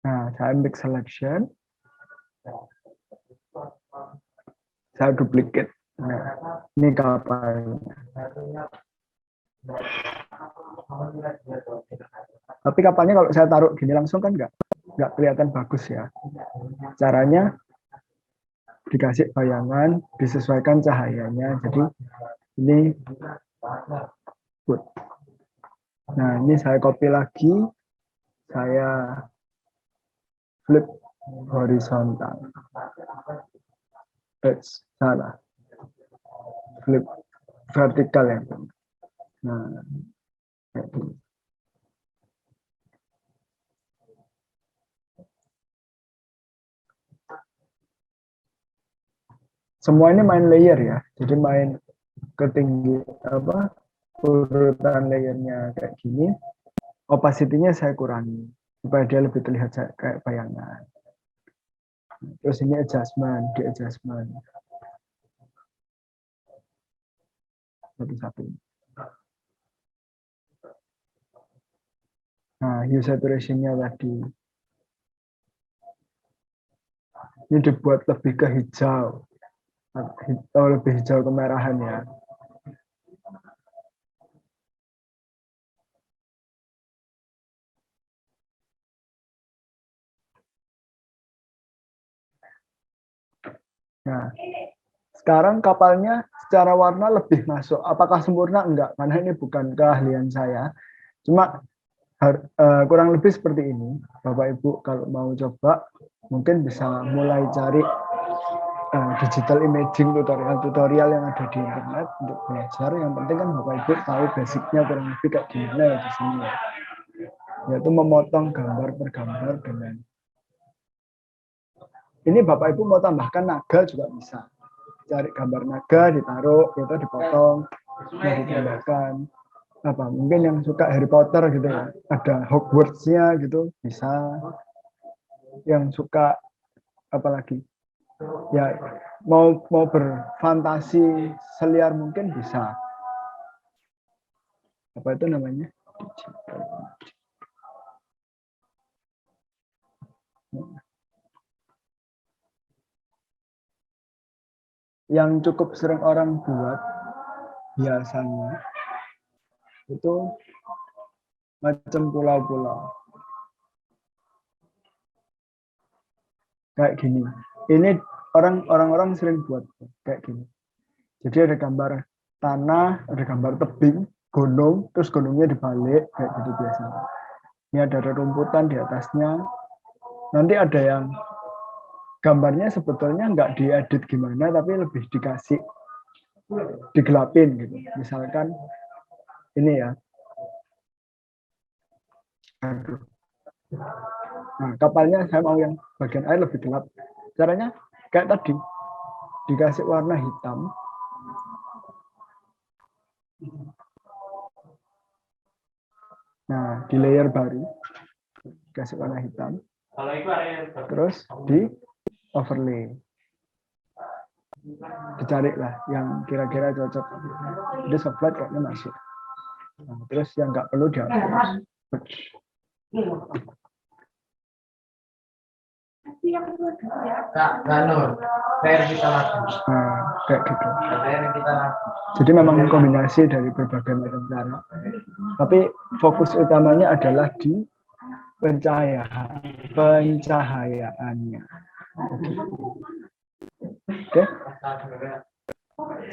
Nah, saya ambil selection. Saya duplicate. Nah, ini kapalnya. Tapi kapalnya kalau saya taruh gini langsung kan nggak kelihatan bagus ya. Caranya dikasih bayangan, disesuaikan cahayanya. Jadi ini good. Nah, ini saya copy lagi. Saya flip horizontal. Salah. Flip vertikal ya. Nah, semua ini main layer ya. Jadi main ketinggi urutan layernya kayak gini. Opacity-nya saya kurangi supaya dia lebih terlihat kayak bayangan. Terus ini adjustment, di adjustment. Satu-satu. Nah, hue saturation-nya tadi. Ini dibuat lebih ke hijau. Atau lebih hijau kemerahan ya. Nah, Sekarang kapalnya secara warna lebih masuk. Apakah sempurna? Enggak, karena ini bukan keahlian saya. Cuma kurang lebih seperti ini. Bapak Ibu kalau mau coba, mungkin bisa mulai cari digital imaging tutorial yang ada di internet untuk belajar. Yang penting kan Bapak Ibu tahu basicnya kurang lebih kayak gimana ya di sini. Yaitu memotong gambar per gambar dengan ini Bapak Ibu mau tambahkan naga juga bisa. Cari gambar naga, ditaruh, itu dipotong, mau ditambahkan. Apa mungkin yang suka Harry Potter gitu ya, ada Hogwarts-nya gitu bisa. Yang suka apalagi ya mau berfantasi seliar mungkin bisa. Apa itu namanya? Yang cukup sering orang buat biasanya itu macam pulau-pulau kayak gini. Ini orang-orang sering buat kayak gini. Jadi ada gambar tanah, ada gambar tebing, gunung, terus gunungnya dibalik kayak gitu biasanya. Ini ada rumputan di atasnya. Nanti ada yang gambarnya sebetulnya nggak diedit gimana, tapi lebih dikasih digelapin gitu. Misalkan ini ya. Nah, kapalnya saya mau yang bagian air lebih gelap. Caranya kayak tadi, dikasih warna hitam. Nah, di layer baru, dikasih warna hitam. Terus di overlay. Dicari lah yang kira-kira cocok. Jadi softlight kayaknya masuk. Nah, terus yang nggak perlu dihapus. Nah, kayak gitu. Jadi memang kombinasi dari berbagai macam cara. Tapi fokus utamanya adalah di pencahayaannya. Oke.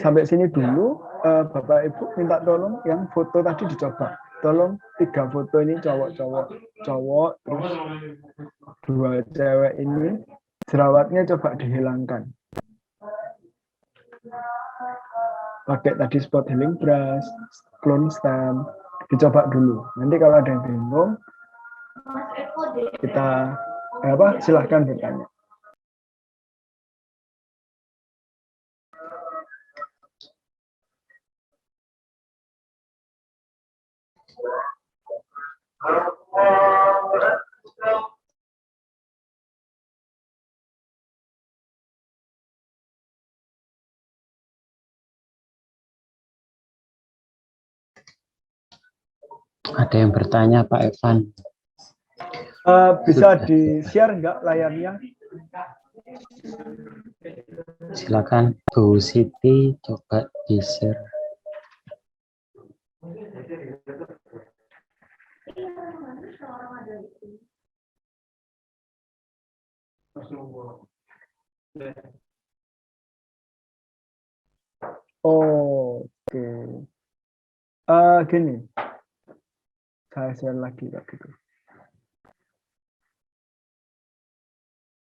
Sampai sini dulu, Bapak Ibu minta tolong yang foto tadi dicoba. Tolong 3 foto ini cowok, terus 2 cewek ini jerawatnya coba dihilangkan. Pakai tadi spot healing brush, clone stem, dicoba dulu. Nanti kalau ada yang bingung, kita silahkan bertanya. Ada yang bertanya Pak Evan. Bisa di-share nggak layarnya? Silakan Bu Siti coba di-share. Oke. Gini. Saya share lagi kayak gitu.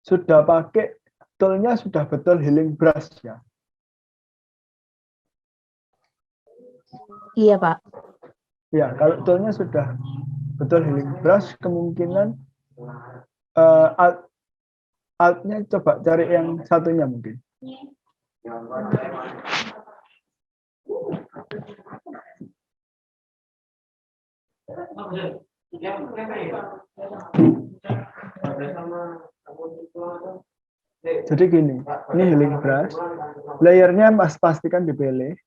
Sudah pakai toolnya sudah betul healing brush ya? Iya, Pak. Ya, kalau toolnya sudah betul healing brush, kemungkinan alt-nya coba cari yang satunya mungkin. Jadi gini, ini healing brush, layernya Mas pastikan dipilih.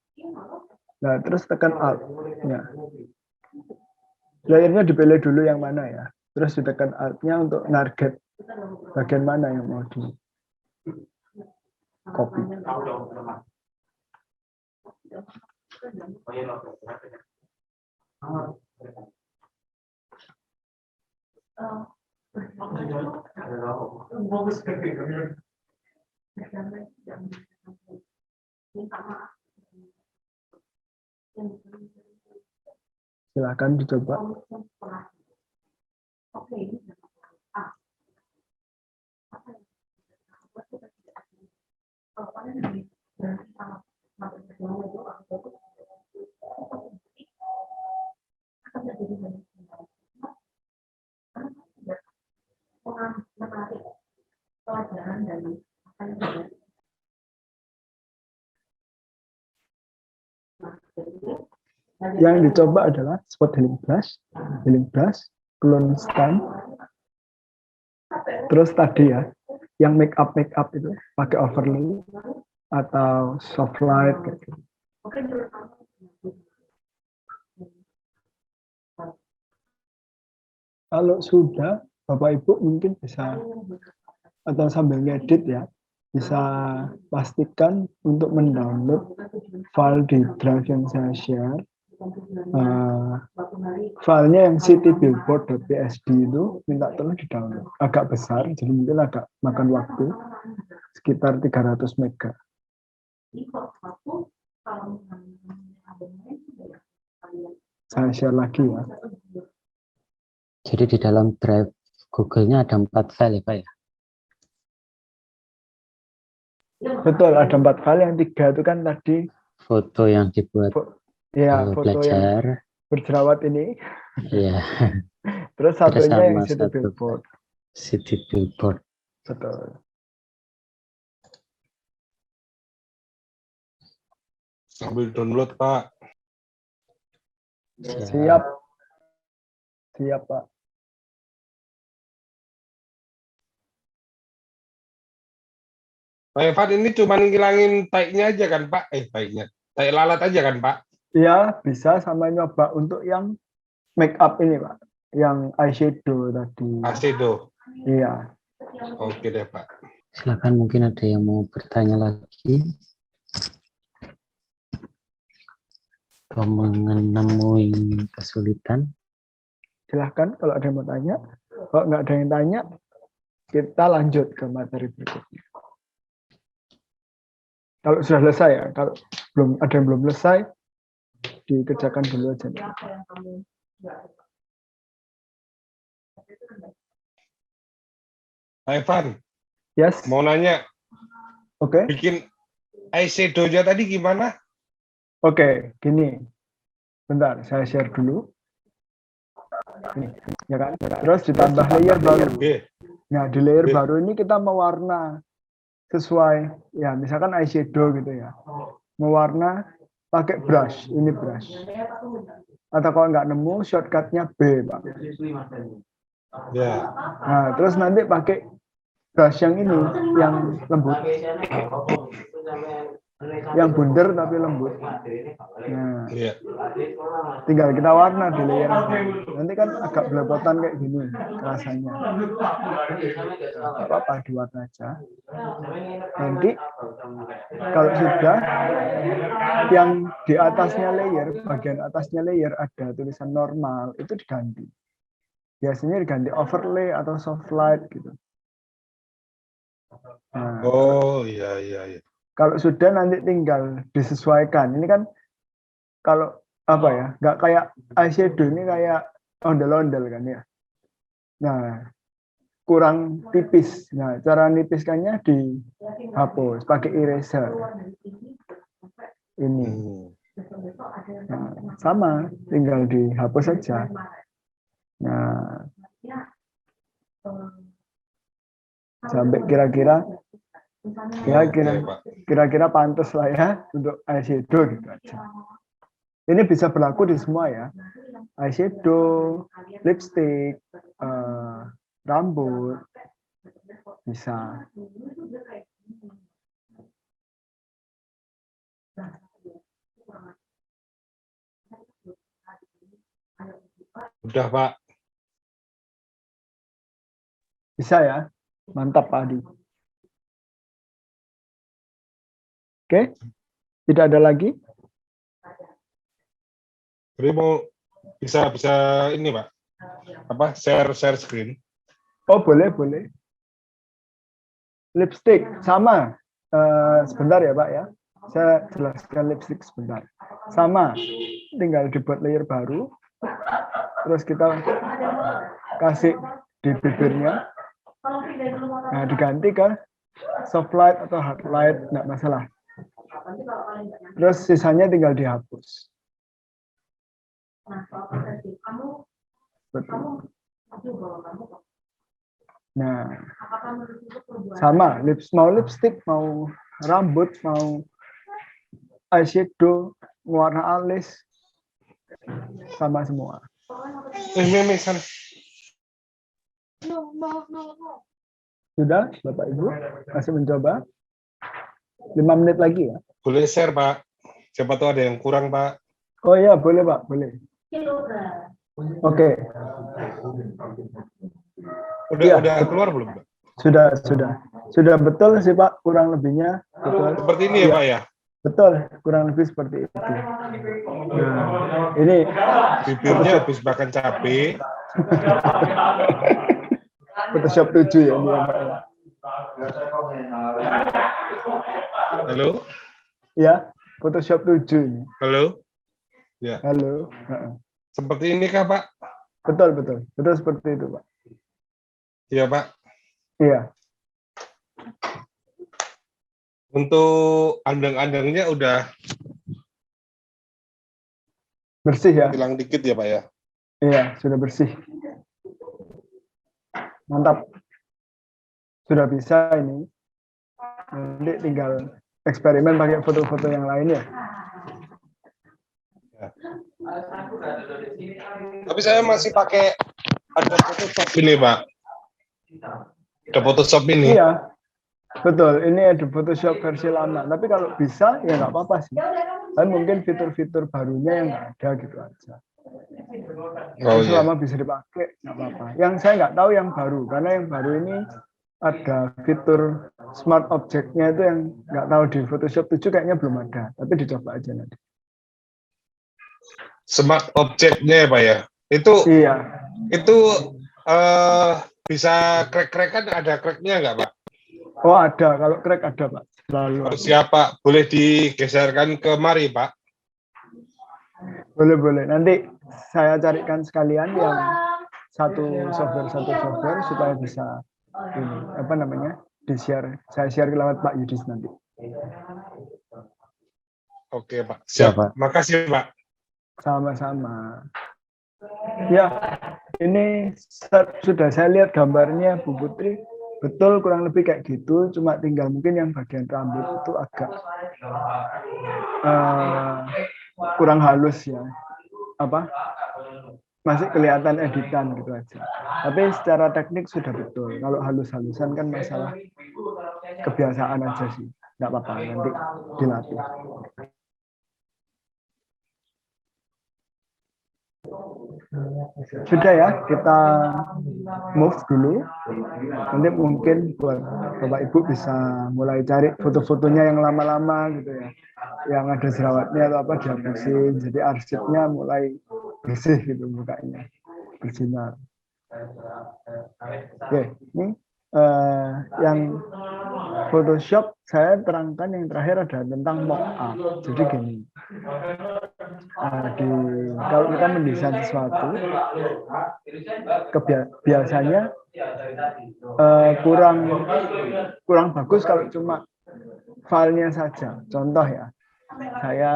Nah, terus tekan Alt. Ya. Layernya dipilih dulu yang mana ya. Terus ditekan Alt-nya untuk target bagian mana yang mau di copy. Silakan dicoba. Yang dicoba adalah spot healing brush, clone stamp, terus tadi ya, yang make up itu pakai overlay atau soft light kayak gitu. Kalau sudah, Bapak Ibu mungkin bisa atau sambil ngedit ya, bisa pastikan untuk mendownload file di drive yang saya share. Filenya yang citybillboard.psd itu minta tolong di download, agak besar jadi mungkin agak makan waktu sekitar 300 mega. Saya share lagi ya. Jadi di dalam drive Google-nya ada 4 file ya Pak ya? Betul, ada 4 file, yang 3 itu kan tadi Foto yang dibuat ya, foto belajar. yang berjerawat ini. Iya. Terus satunya yang city billboard. City billboard. Betul. Sambil download Pak. Siap. Siap Pak. Pak Evan ini cuma ngilangin tai-nya aja kan Pak? Tai-nya. Tai lalat aja kan Pak? Ya, bisa sama nyoba untuk yang make up ini Pak. Yang eyeshadow tadi. Eyeshadow. Iya. Oke deh Pak. Silakan, mungkin ada yang mau bertanya lagi. Atau menemui kesulitan. Silahkan kalau ada yang mau tanya. Kalau nggak ada yang tanya, kita lanjut ke materi berikutnya. Kalau sudah selesai ya, kalau belum ada yang belum selesai, dikerjakan dulu aja. Pak Evan, Yes. mau nanya, Oke. bikin eyeshadow-nya tadi gimana? Oke, gini. Bentar, saya share dulu. Ini, ya kan? Terus ditambah layer baru. Oke. Nah, di layer Oke. baru ini kita mewarna sesuai, ya misalkan eyeshadow gitu ya. Mewarna pakai brush, ini brush. Atau kalau nggak nemu, shortcutnya B, Pak. Ya. Nah, terus nanti pakai brush yang ini, yang lembut. Yang bundar tapi lembut. Nah, Iya. tinggal kita warna di layer ini. Nanti kan agak belepotan kayak gini rasanya. Nggak apa-apa, diwarna aja. Nanti kalau sudah, yang di atasnya layer, bagian atasnya layer ada tulisan normal, itu diganti. Biasanya diganti overlay atau soft light gitu. Nah, Oh, iya, iya, iya. kalau sudah nanti tinggal disesuaikan. Ini kan kalau apa ya, nggak kayak eyeshadow ini kayak ondel-ondel kan ya. Nah, kurang tipis. Nah, cara nipiskannya dihapus pakai eraser. Ini. Nah, sama, tinggal dihapus saja. Nah, sampai kira-kira pantas lah ya untuk eyeshadow gitu aja. Ini bisa berlaku di semua ya, eyeshadow, lipstick, rambut, bisa. Udah Pak. Bisa ya, mantap Pak Adi. Oke, tidak ada lagi. Jadi mau bisa ini Pak. Apa share screen? Oh boleh. Lipstick sama. Sebentar ya Pak ya. Saya jelaskan lipstick sebentar. Sama, tinggal dibuat layer baru, terus kita kasih di bibirnya. Nah, diganti ke soft light atau hard light, nggak masalah. Terus sisanya tinggal dihapus. Betul. Nah, sama, mau lipstick, mau rambut, mau eyeshadow, warna alis, sama semua. Sana. Sudah, Bapak Ibu, masih mencoba? 5 menit lagi ya? Boleh share, Pak. Siapa tahu ada yang kurang, Pak. Oh iya, boleh Pak, boleh. Oke. Udah keluar belum, Pak? Sudah betul sih Pak, kurang lebihnya betul. Seperti ini ya, Pak ya? Betul, kurang lebih seperti itu. Nah, ini bibirnya habis makan cabai. Photoshop 7 ya, ini ya Pak. Halo? Ya, Photoshop 7 ini. Halo? Ya. Halo. Seperti ini kah, Pak? Betul seperti itu Pak. Iya, Pak. Iya. Untuk andang-andangnya udah bersih ya? hilang dikit ya, Pak ya? Iya, sudah bersih. Mantap. Sudah bisa ini. Nanti tinggal eksperimen pakai foto-foto yang lain ya. Tapi saya masih pakai ada Photoshop ini, Pak. Ada Photoshop ini. Iya. Betul, ini ada Photoshop versi lama. Tapi kalau bisa, ya nggak apa-apa sih. Tapi mungkin fitur-fitur barunya yang nggak ada gitu aja. Selama bisa dipakai, nggak apa-apa. Yang saya nggak tahu yang baru, karena yang baru ini ada fitur smart object-nya itu yang nggak tahu di Photoshop 7 kayaknya belum ada. Tapi dicoba aja nanti. Smart object-nya ya, Pak ya? Itu iya. Itu bisa crack-crackan, ada crack-nya nggak, Pak? Oh ada, kalau crack ada Pak. Selalu. Siapa? Boleh digeserkan ke mari, Pak? Boleh. Nanti saya carikan sekalian yang satu software supaya bisa ini apa namanya di-share. Saya share lewat Pak Yudis nanti. Oke, Pak. Siap. Makasih, Pak. Sama-sama. Ya, ini sudah saya lihat gambarnya Bu Putri. Betul, kurang lebih kayak gitu, cuma tinggal mungkin yang bagian rambut itu agak kurang halus ya. Masih kelihatan editan gitu aja. Tapi secara teknik sudah betul. Kalau halus-halusan kan masalah kebiasaan aja sih. Nggak apa-apa, nanti dilatih. Sudah ya, kita move dulu. Nanti mungkin buat Bapak Ibu bisa mulai cari foto-fotonya yang lama-lama gitu ya. Yang ada jerawatnya atau apa dihapusin. Jadi arsipnya mulai bersih gitu mukanya. Bersinar. Oke, ini yang Photoshop saya terangkan yang terakhir ada tentang mockup. Jadi gini. Kalau kita mendesain sesuatu, biasanya kurang bagus kalau cuma filenya saja. Contoh ya, saya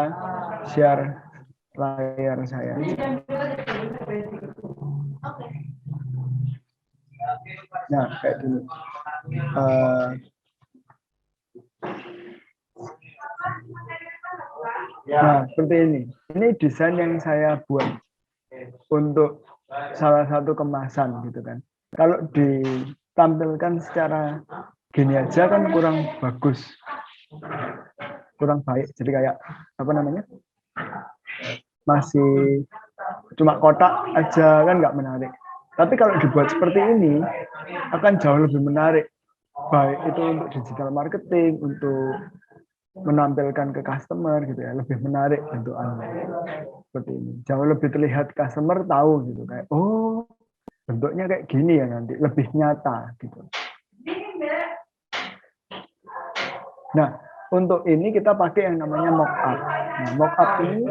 share layar saya. Nah, kayak gini. Nah, seperti ini. Ini desain yang saya buat untuk salah satu kemasan gitu kan. Kalau ditampilkan secara gini aja kan kurang bagus. Kurang baik. Jadi kayak apa namanya? Masih cuma kotak aja kan nggak menarik. Tapi kalau dibuat seperti ini akan jauh lebih menarik. Baik itu untuk digital marketing, untuk menampilkan ke customer gitu ya, lebih menarik bentukannya seperti ini. Jauh lebih terlihat customer tahu gitu kayak oh bentuknya kayak gini ya nanti lebih nyata gitu. Nah untuk ini kita pakai yang namanya mockup. Nah, mockup ini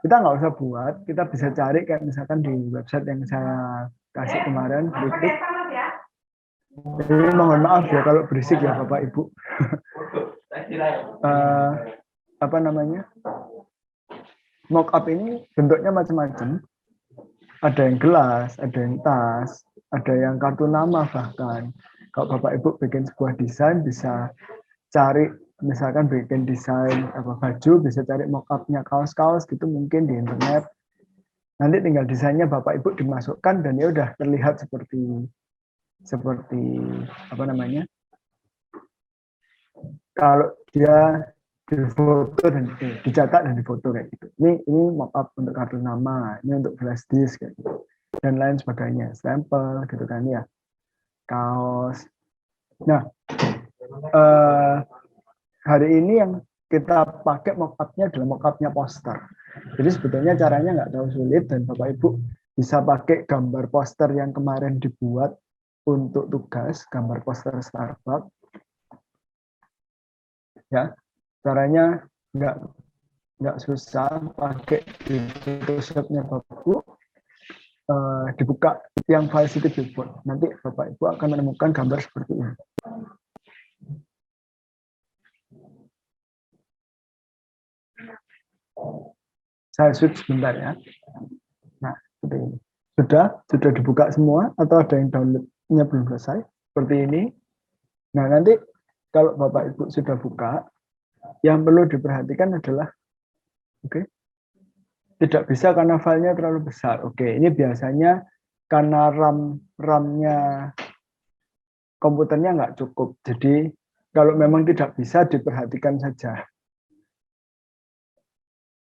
kita nggak usah buat, kita bisa cari kayak misalkan di website yang saya kasih kemarin, berikut. Jadi mohon maaf ya kalau berisik ya Bapak Ibu. Apa namanya? Mockup ini bentuknya macam-macam. Ada yang gelas, ada yang tas, ada yang kartu nama bahkan. Kalau Bapak Ibu bikin sebuah desain bisa cari misalkan bikin desain apa baju bisa cari mock-up-nya kaos-kaos gitu mungkin di internet. Nanti tinggal desainnya Bapak Ibu dimasukkan dan ya udah terlihat seperti apa namanya? Kalau dia difoto dan dicetak dan difoto kayak gitu. Ini mock-up untuk kartu nama, ini untuk flash disk kayak gitu. Dan lain sebagainya, stempel gitu kan ya. Kaos. Nah, hari ini yang kita pakai mock-up-nya adalah mock-up-nya poster. Jadi sebetulnya caranya nggak terlalu sulit dan Bapak Ibu bisa pakai gambar poster yang kemarin dibuat untuk tugas, gambar poster Starbucks. Ya, caranya nggak susah, pakai di Photoshop-nya Bapak Ibu, dibuka yang file situ dibuat. Nanti Bapak Ibu akan menemukan gambar seperti ini. Saya switch sebentar ya. Nah, seperti ini. Sudah dibuka semua atau ada yang download-nya belum selesai? Seperti ini. Nah, nanti kalau Bapak Ibu sudah buka, yang perlu diperhatikan adalah tidak bisa karena filenya terlalu besar. Ini biasanya karena RAM-nya komputernya nggak cukup. Jadi kalau memang tidak bisa diperhatikan saja.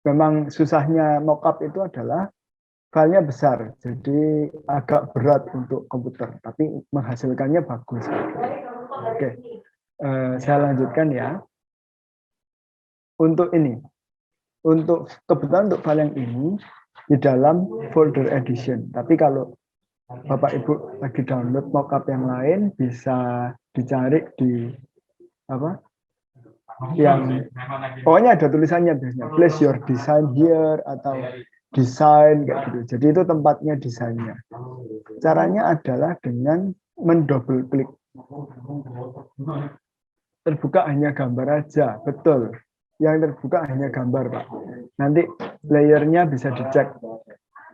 Memang susahnya mockup itu adalah filenya besar, jadi agak berat untuk komputer, tapi menghasilkannya bagus. Saya lanjutkan ya. Untuk ini, kebetulan untuk file yang ini di dalam folder edition. Tapi kalau Bapak Ibu lagi download mockup yang lain, bisa dicari di apa? Yang pokoknya ada tulisannya biasanya place your design here atau design kayak gitu. Jadi itu tempatnya desainnya. Caranya adalah dengan mendouble klik. Terbuka hanya gambar aja, betul. Yang terbuka hanya gambar, Pak. Nanti layernya bisa dicek.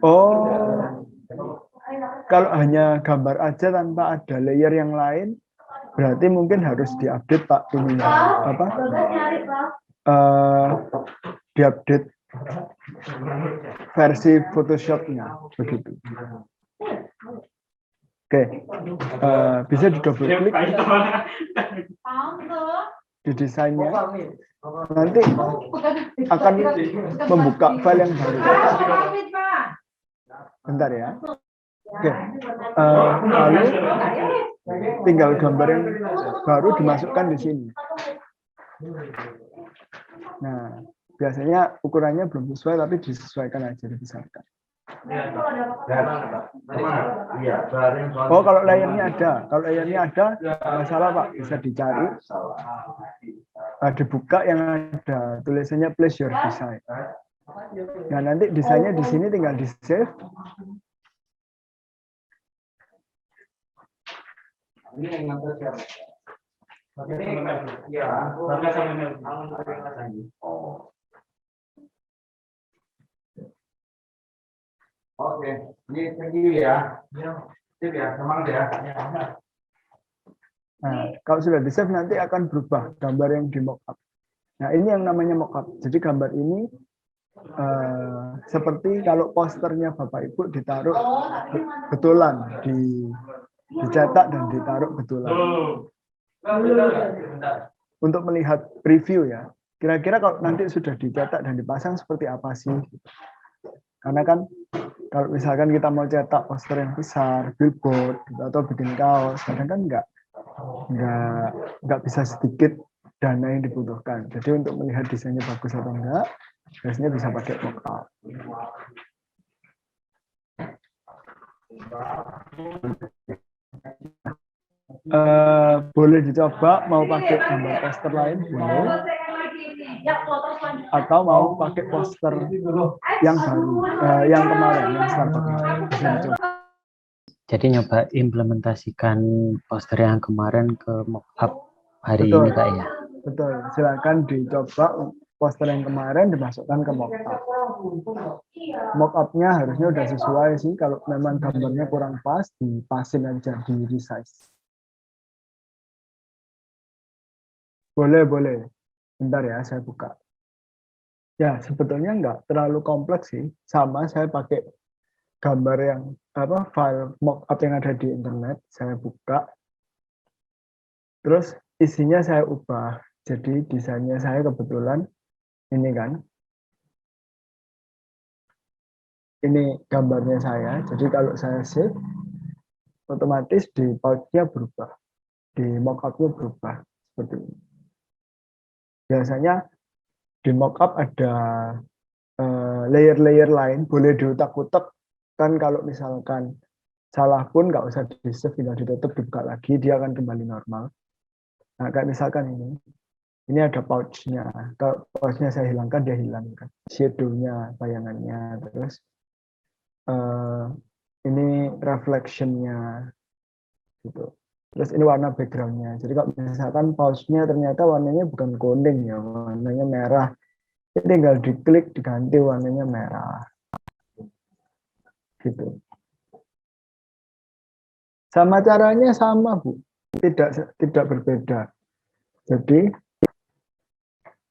Oh, kalau hanya gambar aja tanpa ada layer yang lain, berarti mungkin harus diupdate Pak ininya apa? Diupdate versi Photoshop-nya begitu. Bisa di double klik di desainnya. Nanti akan membuka file yang baru. Bentar ya. Lalu tinggal gambar yang baru dimasukkan di sini. Nah, biasanya ukurannya belum sesuai, tapi disesuaikan aja, dibesarkan. Oh, kalau layarnya ada, masalah Pak, bisa dicari, dibuka yang ada tulisannya place your design. Nah, nanti desainnya di sini tinggal di save. Oke, ini thank you ya. Sip ya, semangat ya. Nah, kalau sudah di save nanti akan berubah gambar yang di mockup. Nah, ini yang namanya mockup. Jadi gambar ini seperti kalau posternya Bapak Ibu ditaruh betulan, dicetak dan ditaruh betulan. Untuk melihat preview ya, kira-kira kalau nanti sudah dicetak dan dipasang seperti apa sih? Karena kan kalau misalkan kita mau cetak poster yang besar, billboard atau bikin kaos, kadang kan nggak bisa sedikit dana yang dibutuhkan. Jadi untuk melihat desainnya bagus atau enggak, biasanya bisa pakai mockup. Boleh dicoba mau pakai gambar poster lain boleh, atau mau pakai poster yang baru, yang kemarin, yang startup bisa dicoba. Jadi nyoba implementasikan poster yang kemarin ke mockup hari Betul. ini Kak ya. Betul, silakan dicoba poster yang kemarin dimasukkan ke mockup. Mockupnya harusnya udah sesuai sih. Kalau memang gambarnya kurang pas, dipasin aja, di resize. Boleh. Bentar ya, saya buka. Ya, sebetulnya nggak terlalu kompleks sih. Sama saya pakai gambar yang file mockup yang ada di internet. Saya buka. Terus isinya saya ubah. Jadi desainnya saya kebetulan ini kan. Ini gambarnya saya. Jadi kalau saya save, otomatis di pouch-nya berubah. Di mockup-nya berubah. Seperti ini. Biasanya di mockup ada layer-layer lain, boleh diutak-utak. Kan kalau misalkan salah pun nggak usah di-save, tinggal ditutup, dibuka lagi, dia akan kembali normal. Nah, kayak misalkan ini ada pouch-nya. Kalau pouch-nya saya hilangkan, dia hilang kan. Shadow-nya, bayangannya, terus ini reflection-nya, gitu. Terus ini warna background-nya. Jadi kalau misalkan pouch-nya ternyata warnanya bukan kuning ya, warnanya merah. Jadi tinggal diklik, diganti warnanya merah. Gitu. Sama caranya sama, Bu. Tidak berbeda. Jadi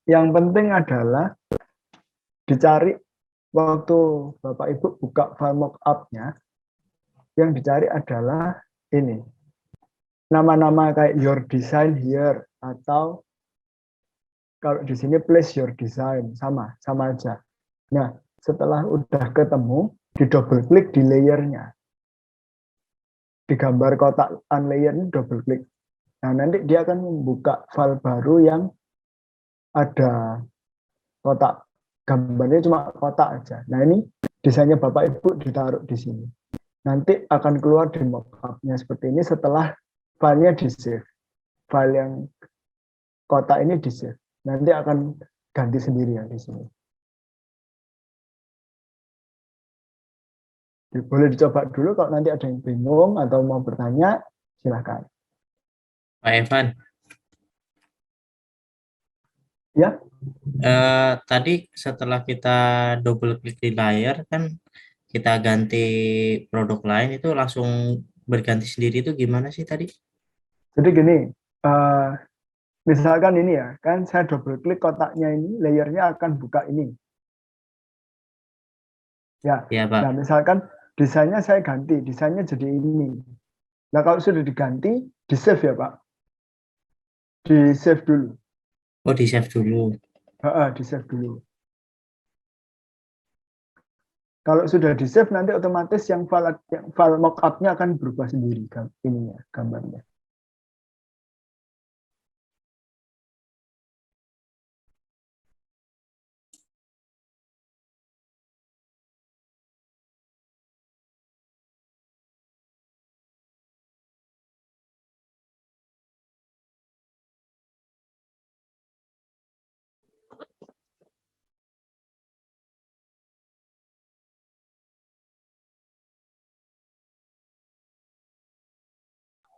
yang penting adalah dicari waktu Bapak Ibu buka file mockup-nya, yang dicari adalah ini. Nama-nama kayak your design here, atau kalau di sini place your design, sama aja. Nah, setelah udah ketemu, di double klik di layernya. Di gambar kotak unlayer ini double klik. Nah, nanti dia akan membuka file baru yang ada kotak. Gambarnya cuma kotak aja. Nah, ini desainnya Bapak Ibu ditaruh di sini. Nanti akan keluar di mockup-nya seperti ini setelah filenya di-save. File yang kotak ini di-save. Nanti akan ganti sendiri ya di sini. Boleh dicoba dulu, kalau nanti ada yang bingung atau mau bertanya, silakan. Pak Evan. Ya. Tadi setelah kita double klik di layar kan kita ganti produk lain, itu langsung berganti sendiri, itu gimana sih tadi? Jadi gini, misalkan ini ya, kan saya double klik kotaknya ini, layernya akan buka ini. Ya, Pak. Nah misalkan desainnya saya ganti, desainnya jadi ini. Nah kalau sudah diganti, di-save ya Pak. Di-save dulu. Oh, di-save dulu. Di-save dulu. Kalau sudah di-save, nanti otomatis yang file mockup-nya akan berubah sendiri, ininya, gambarnya.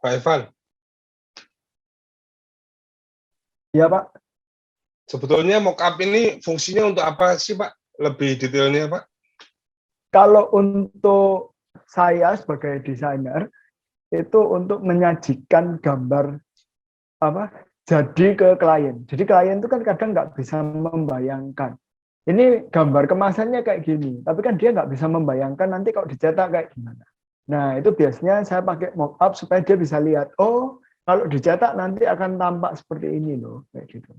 Pak Evan. Iya Pak. Sebetulnya mockup ini fungsinya untuk apa sih Pak? Lebih detailnya Pak? Kalau untuk saya sebagai desainer, itu untuk menyajikan gambar jadi ke klien. Jadi klien itu kan kadang nggak bisa membayangkan. Ini gambar kemasannya kayak gini, tapi kan dia nggak bisa membayangkan nanti kalau dicetak kayak gimana. Nah, itu biasanya saya pakai mockup supaya dia bisa lihat, oh, kalau dicetak nanti akan tampak seperti ini loh, kayak gitu.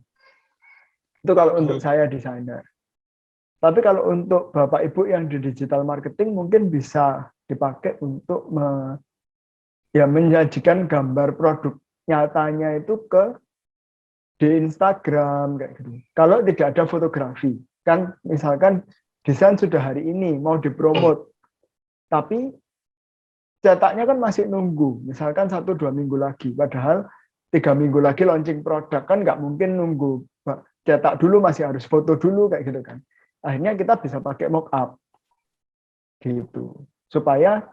Itu kalau untuk saya desainer. Tapi kalau untuk Bapak Ibu yang di digital marketing mungkin bisa dipakai untuk menyajikan gambar produk nyatanya itu di Instagram kayak gitu. Kalau tidak ada fotografi, kan misalkan desain sudah hari ini mau dipromot, tapi cetaknya kan masih nunggu, misalkan 1-2 minggu lagi, padahal 3 minggu lagi launching produk, kan nggak mungkin nunggu cetak dulu, masih harus foto dulu kayak gitu kan. Akhirnya kita bisa pakai mockup gitu. Supaya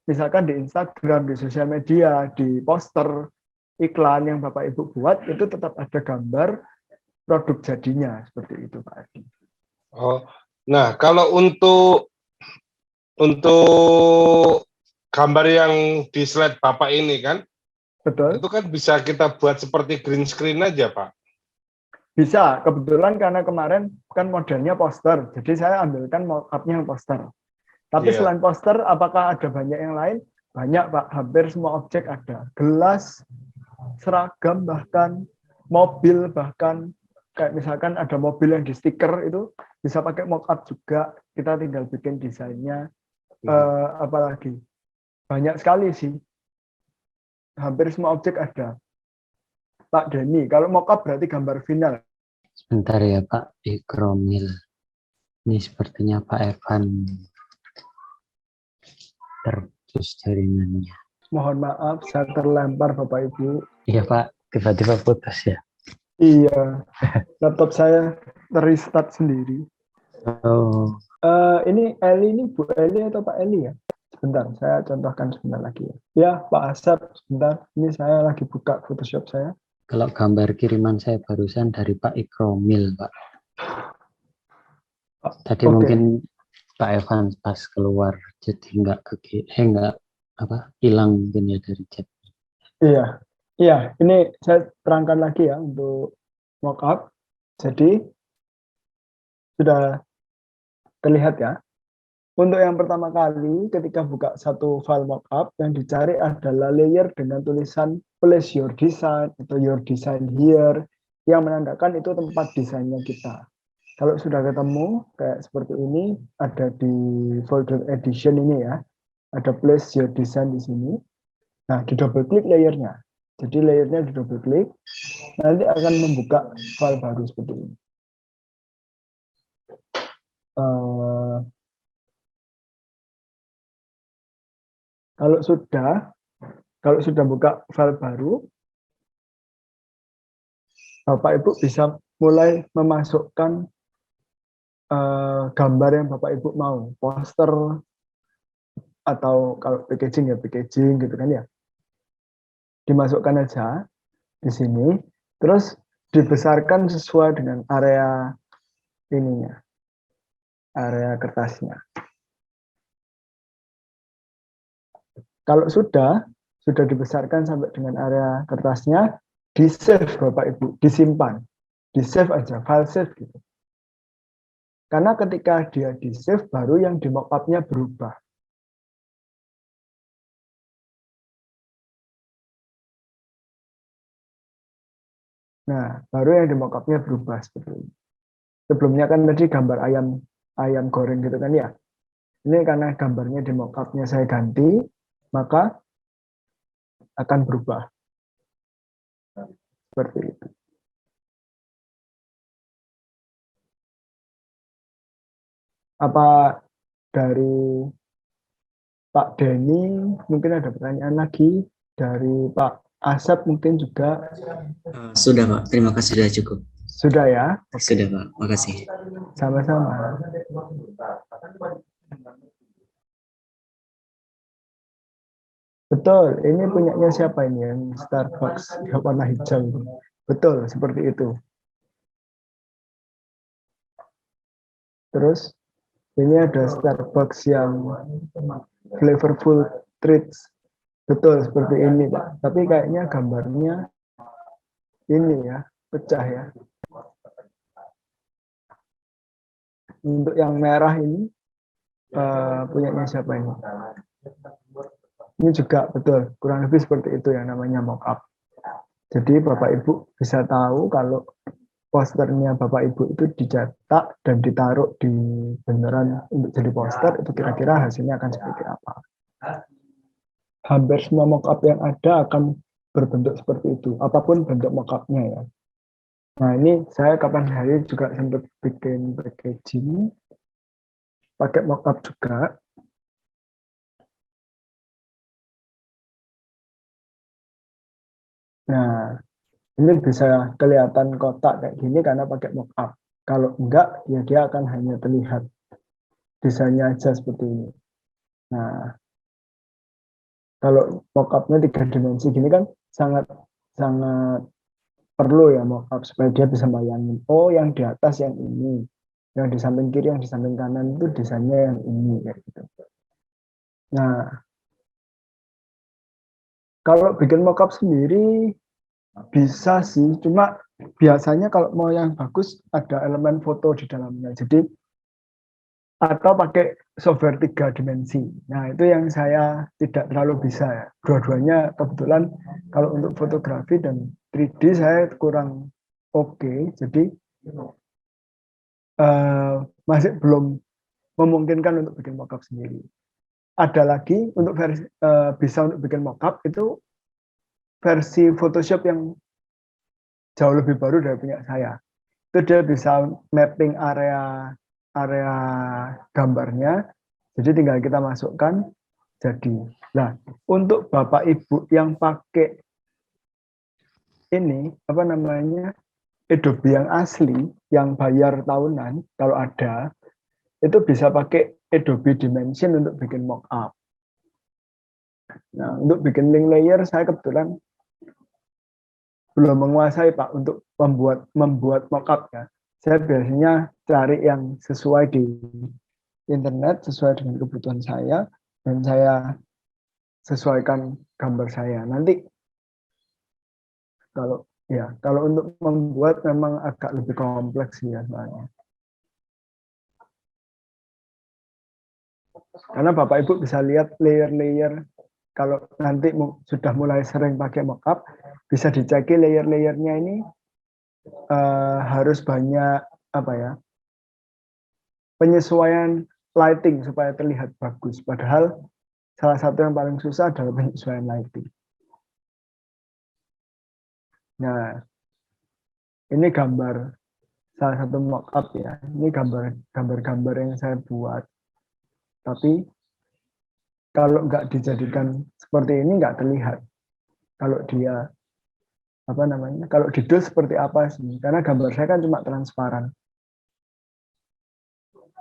misalkan di Instagram, di sosial media, di poster, iklan yang Bapak Ibu buat itu tetap ada gambar produk jadinya seperti itu Pak Adi. Oh, nah kalau untuk gambar yang di slide Bapak ini kan, Betul? itu kan bisa kita buat seperti green screen aja, Pak. Bisa, kebetulan karena kemarin kan modelnya poster, jadi saya ambilkan mock-up-nya yang poster. Tapi Iya. selain poster, apakah ada banyak yang lain? Banyak Pak, hampir semua objek ada. Gelas, seragam, bahkan mobil, bahkan kayak misalkan ada mobil yang di stiker itu bisa pakai mock-up juga. Kita tinggal bikin desainnya. Apalagi banyak sekali sih. Hampir semua objek ada. Pak Denny, kalau mock-up berarti gambar final. Sebentar ya Pak Ikromil. Ini sepertinya Pak Evan terputus jaringannya. Mohon maaf, saya terlempar Bapak Ibu. Iya Pak, tiba-tiba putus ya. Iya, laptop saya terrestart sendiri. Oh, Ini Eli, ini Bu Eli atau Pak Eli ya? Sebentar, saya contohkan sebentar lagi ya. Ya, Pak Asep, sebentar. Ini saya lagi buka Photoshop saya. kalau gambar kiriman saya barusan dari Pak Ikromil Pak. Tadi Oke. mungkin Pak Evan pas keluar jadi nggak hilang mungkin ya dari chat. Iya, iya. Ini saya terangkan lagi ya untuk mockup. Jadi sudah terlihat ya. Untuk yang pertama kali, ketika buka satu file mockup, yang dicari adalah layer dengan tulisan place your design atau your design here, yang menandakan itu tempat desainnya kita. Kalau sudah ketemu, kayak seperti ini, ada di folder edition ini ya, ada place your design di sini. Nah, di double klik layernya. Jadi layernya di double klik, nanti akan membuka file baru seperti ini. Kalau sudah buka file baru, Bapak Ibu bisa mulai memasukkan gambar yang Bapak Ibu mau, poster atau kalau packaging ya packaging gitu kan ya. Dimasukkan aja di sini, terus dibesarkan sesuai dengan area ininya, area kertasnya. Kalau sudah dibesarkan sampai dengan area kertasnya, di save Bapak Ibu, disimpan, di save aja, file save gitu. Karena ketika dia di save, baru yang di mockup-nya berubah. Nah, baru yang di mockup-nya berubah seperti ini. Sebelumnya kan tadi gambar ayam goreng gitu kan ya. Ini karena gambarnya di mockup-nya saya ganti, maka akan berubah. Seperti itu. Apa dari Pak Denny mungkin ada pertanyaan lagi? Dari Pak Asep mungkin juga? Sudah Pak, terima kasih sudah cukup. Sudah ya? Sudah Pak, makasih. Sama-sama. Betul, ini punyanya siapa ini yang Starbucks warna hijau? Betul, seperti itu. Terus ini ada Starbucks yang flavorful treats. Betul, seperti ini Pak. Tapi kayaknya gambarnya ini ya, pecah ya. Untuk yang merah ini punyanya siapa ini? Ini juga betul, kurang lebih seperti itu yang namanya mockup. Jadi Bapak Ibu bisa tahu kalau posternya Bapak Ibu itu dicetak dan ditaruh di beneran untuk jadi poster, itu kira-kira hasilnya akan seperti apa. Hampir semua mockup yang ada akan berbentuk seperti itu, apapun bentuk mockupnya ya. Nah ini saya kapan hari juga sempat bikin packaging, pakai mockup juga. Nah, Ini bisa kelihatan kotak kayak gini karena pakai mockup. Kalau enggak, ya dia akan hanya terlihat desainnya aja seperti ini. Nah, kalau mockupnya 3 dimensi gini kan sangat sangat perlu ya mockup supaya dia bisa bayangin, oh yang di atas yang ini, yang di samping kiri, yang di samping kanan itu desainnya yang ini kayak gitu. Nah, kalau bikin mockup sendiri bisa sih, cuma biasanya kalau mau yang bagus ada elemen foto di dalamnya. Jadi atau pakai software 3 dimensi. Nah, itu yang saya tidak terlalu bisa ya. Dua-duanya kebetulan kalau untuk fotografi dan 3D saya kurang oke. Jadi masih belum memungkinkan untuk bikin mockup sendiri. Ada lagi untuk versi bisa untuk bikin mockup itu versi Photoshop yang jauh lebih baru dari punya saya. Itu dia bisa mapping area gambarnya, jadi tinggal kita masukkan jadi. Nah, untuk Bapak Ibu yang pakai ini apa namanya Adobe yang asli, yang bayar tahunan, kalau ada itu bisa pakai Adobe Dimension untuk bikin mockup. Nah, untuk bikin link layer saya kebetulan belum menguasai Pak untuk membuat mockup ya. Saya biasanya cari yang sesuai di internet, sesuai dengan kebutuhan saya, dan saya sesuaikan gambar saya. Nanti kalau untuk membuat memang agak lebih kompleks ya soalnya. Karena Bapak Ibu bisa lihat layer-layer, kalau nanti sudah mulai sering pakai mockup, bisa diceki layer-layernya ini harus banyak apa ya, penyesuaian lighting supaya terlihat bagus. Padahal salah satu yang paling susah adalah penyesuaian lighting. Nah, ini gambar salah satu mockup ya. Ini gambar-gambar yang saya buat. Tapi kalau nggak dijadikan seperti ini nggak terlihat. Kalau dia apa namanya? Kalau detail seperti apa sih? Karena gambar saya kan cuma transparan,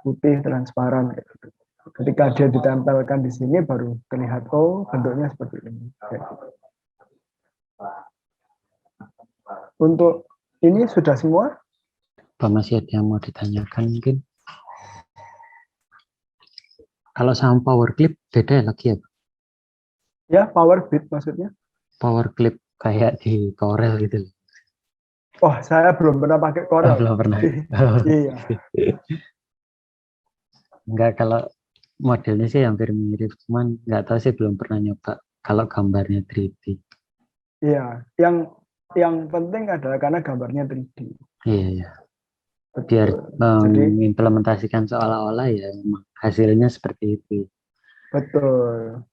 putih transparan. Gitu. Ketika dia ditempelkan di sini baru terlihat, oh bentuknya seperti ini. Kayak gitu. Untuk ini sudah semua? Apa masih ada yang mau ditanyakan mungkin? Kalau sama power clip beda lagi ya? Ya, power bit maksudnya? Power clip kayak di Corel gitu. Oh, saya belum pernah pakai Corel. Oh, belum pernah. Iya. Enggak, kalau modelnya sih hampir mirip, cuman nggak tahu sih, belum pernah nyoba kalau gambarnya 3D. Iya, yang penting adalah karena gambarnya 3D. Iya, iya. Biar mengimplementasikan seolah-olah ya memang hasilnya seperti itu. Betul.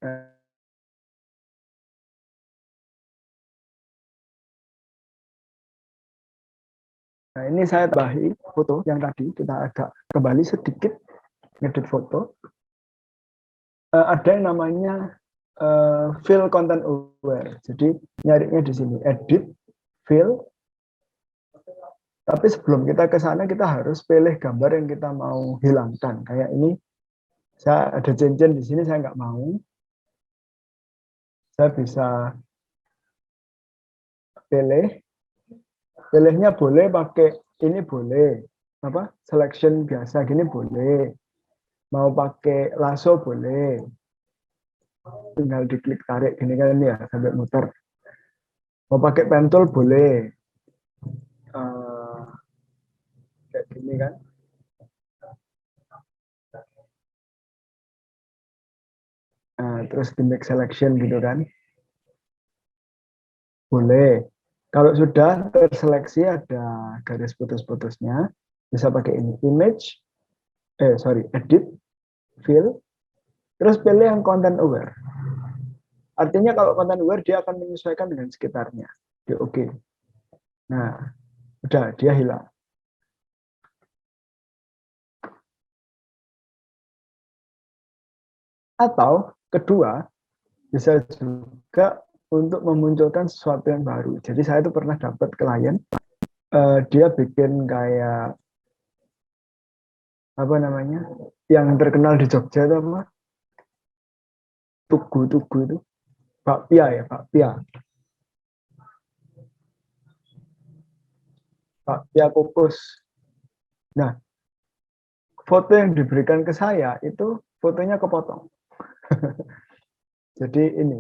Nah, ini saya tambahi foto yang tadi, kita agak kembali sedikit, ngedit foto. Ada yang namanya fill content aware. Jadi nyarinya di sini, edit, fill. Tapi sebelum kita ke sana, kita harus pilih gambar yang kita mau hilangkan. Kayak ini, saya ada cincin di sini, saya nggak mau. Saya bisa pilihnya boleh pakai ini, boleh apa selection biasa gini boleh, mau pakai lasso boleh, tinggal diklik tarik gini kan ya sampai muter, mau pakai pen tool boleh, kayak gini kan. Nah, terus di make selection gitu kan boleh. Kalau sudah terseleksi ada garis putus-putusnya, bisa pakai ini, image, edit, fill, terus pilih yang content aware. Artinya kalau content aware dia akan menyesuaikan dengan sekitarnya. Dia oke. Nah, udah dia hilang. Atau kedua, bisa juga untuk memunculkan sesuatu yang baru. Jadi saya tuh pernah dapat klien, dia bikin kayak apa namanya, yang terkenal di Jogja itu apa? Tugu itu, bakpia ya, bakpia kukus. Nah, foto yang diberikan ke saya itu fotonya kepotong. Jadi ini.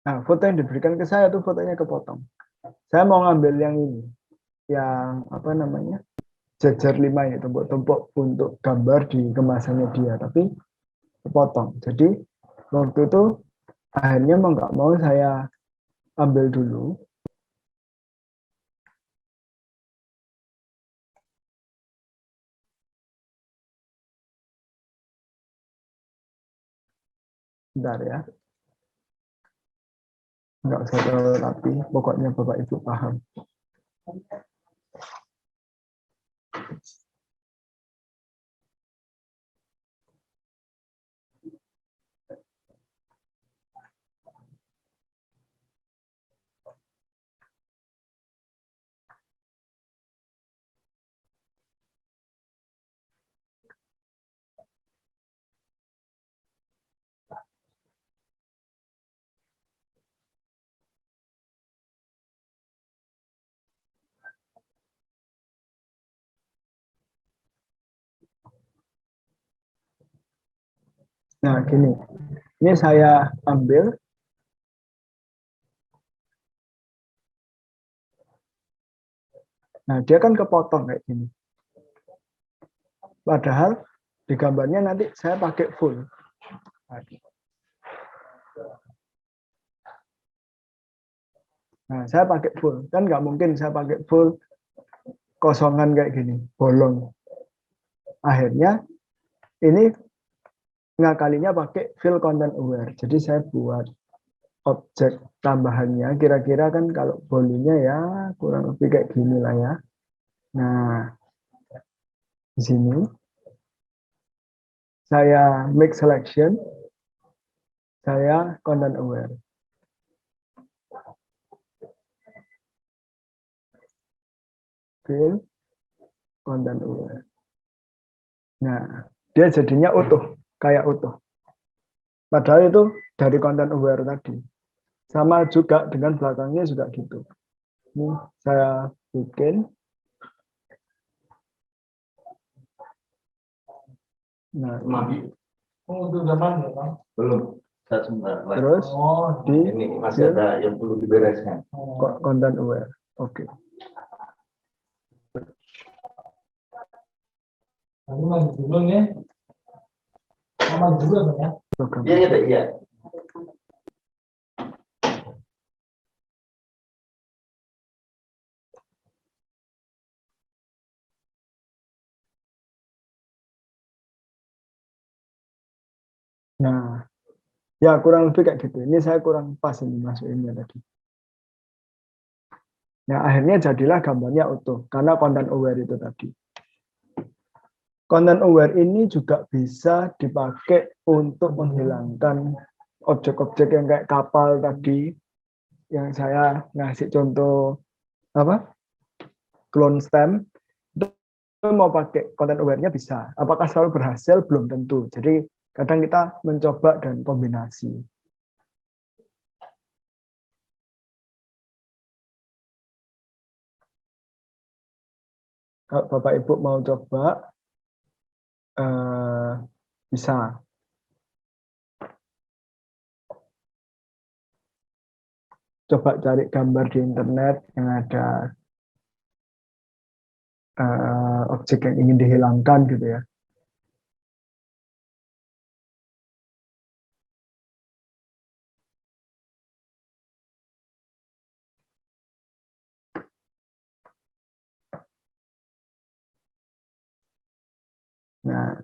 Nah, foto yang diberikan ke saya itu fotonya kepotong. Saya mau ngambil yang ini, yang apa namanya, jejer 5 ya, tumpuk-tumpuk untuk gambar di kemasannya dia, tapi kepotong. Jadi waktu itu akhirnya mau nggak mau saya ambil dulu. Bentar ya, nggak usah terlalu rapi, pokoknya Bapak Ibu paham. Nah, gini. Ini saya ambil. Nah, dia kan kepotong kayak gini. Padahal di gambarnya nanti saya pakai full. Nah, saya pakai full. Kan nggak mungkin saya pakai full kosongan kayak gini, bolong. Akhirnya ini ngakalinya pakai fill content aware. Jadi saya buat objek tambahannya, kira-kira kan kalau bodinya ya kurang lebih kayak gini lah ya. Nah, di sini saya make selection, saya content aware. Fill content aware. Nah, dia jadinya utuh, kayak utuh. Padahal itu dari content aware tadi. Sama juga dengan belakangnya juga gitu. Ini saya bikin. Nah, Belum. terus di Ini masih ada yang perlu dibereskan. content aware. Oke. Program. Iya. Nah, ya kurang lebih kayak gitu. Ini saya kurang pas ini masukinnya tadi. Nah, akhirnya jadilah gambarnya utuh karena content aware itu tadi. Content aware ini juga bisa dipakai untuk menghilangkan objek-objek yang kayak kapal tadi, yang saya ngasih contoh apa, clone stem. Itu mau pakai content aware-nya bisa. Apakah selalu berhasil? Belum tentu. Jadi kadang kita mencoba dan kombinasi. Kalau Bapak Ibu mau coba, bisa. Coba cari gambar di internet yang ada objek yang ingin dihilangkan gitu ya. Nah,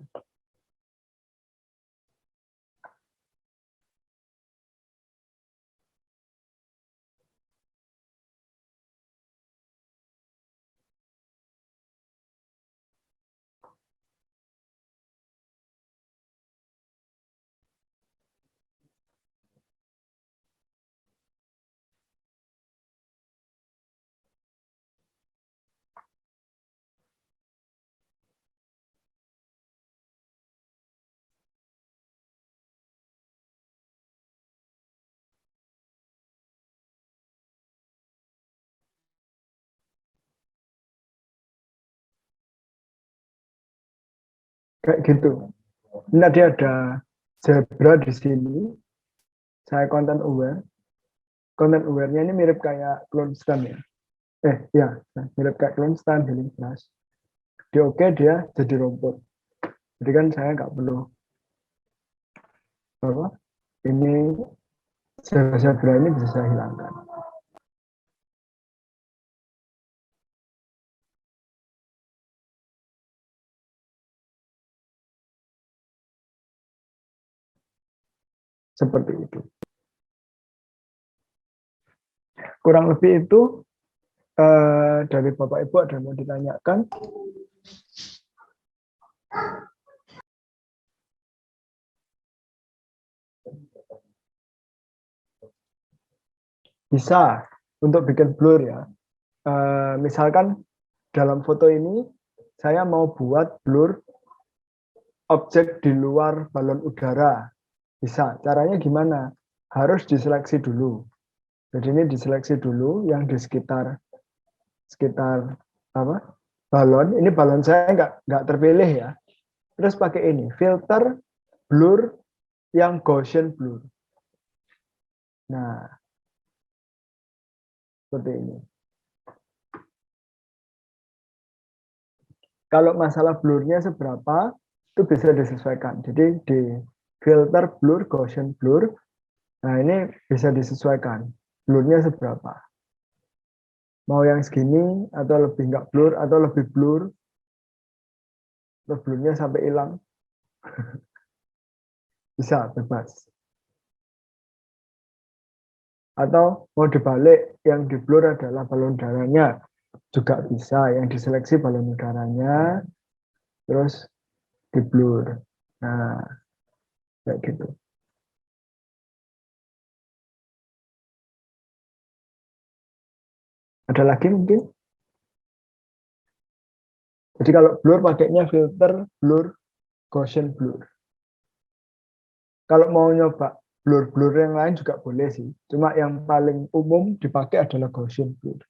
kayak gitu. Ini tadi ada zebra di sini. Saya content aware. Content aware-nya ini mirip kayak clone stand ya. Mirip kayak clone stand, healing brush. Di oke dia jadi robot. Jadi kan saya nggak perlu bahwa ini zebra ini bisa saya hilangkan. Seperti itu. Kurang lebih itu dari Bapak Ibu ada yang mau ditanyakan? Bisa untuk bikin blur ya. Misalkan dalam foto ini saya mau buat blur objek di luar balon udara. Bisa. Caranya gimana? Harus diseleksi dulu. Jadi ini diseleksi dulu yang di sekitar apa? Balon. Ini balon saya nggak terpilih ya. Terus pakai ini filter blur yang Gaussian blur. Nah, seperti ini. Kalau masalah blurnya seberapa itu bisa disesuaikan. Jadi di filter blur Gaussian blur. Nah, ini bisa disesuaikan. Blurnya seberapa? Mau yang segini atau lebih nggak blur atau lebih blur? Atau blurnya sampai hilang? Bisa, bebas. Atau mau dibalik, yang di blur adalah balon udaranya. Juga bisa, yang diseleksi balon udaranya, terus di blur. Nah, kayak gitu. Ada lagi mungkin? Jadi kalau blur pakainya filter blur Gaussian blur. Kalau mau nyoba blur-blur yang lain juga boleh sih. Cuma yang paling umum dipakai adalah Gaussian blur.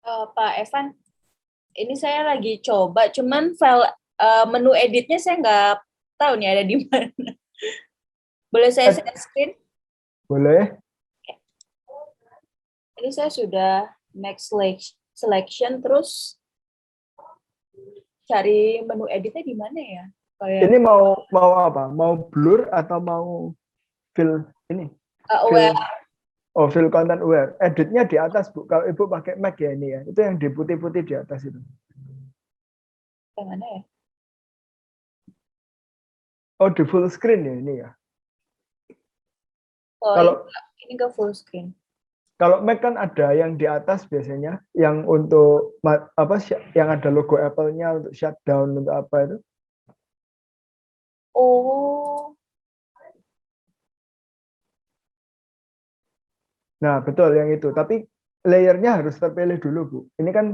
Pak Evan, ini saya lagi coba, cuman file menu editnya saya nggak tahu nih ada di mana. Boleh saya share screen? Boleh. Ini saya sudah make selection, terus cari menu editnya di mana ya? Ini mau apa? Mau blur atau mau fill ini? Aware. Fill content aware. Editnya di atas, Bu. Kalau Ibu pakai Mac ya ini ya. Itu yang di putih-putih di atas itu. Yang mana ya? Oh, di full screen ya ini ya. Oh, Kalau ini nggak full screen. Kalau Mac kan ada yang di atas biasanya, yang untuk apa? Yang ada logo Apple-nya untuk shutdown untuk apa itu? Oh. Nah, betul yang itu. Tapi layernya harus terpilih dulu, Bu. Ini kan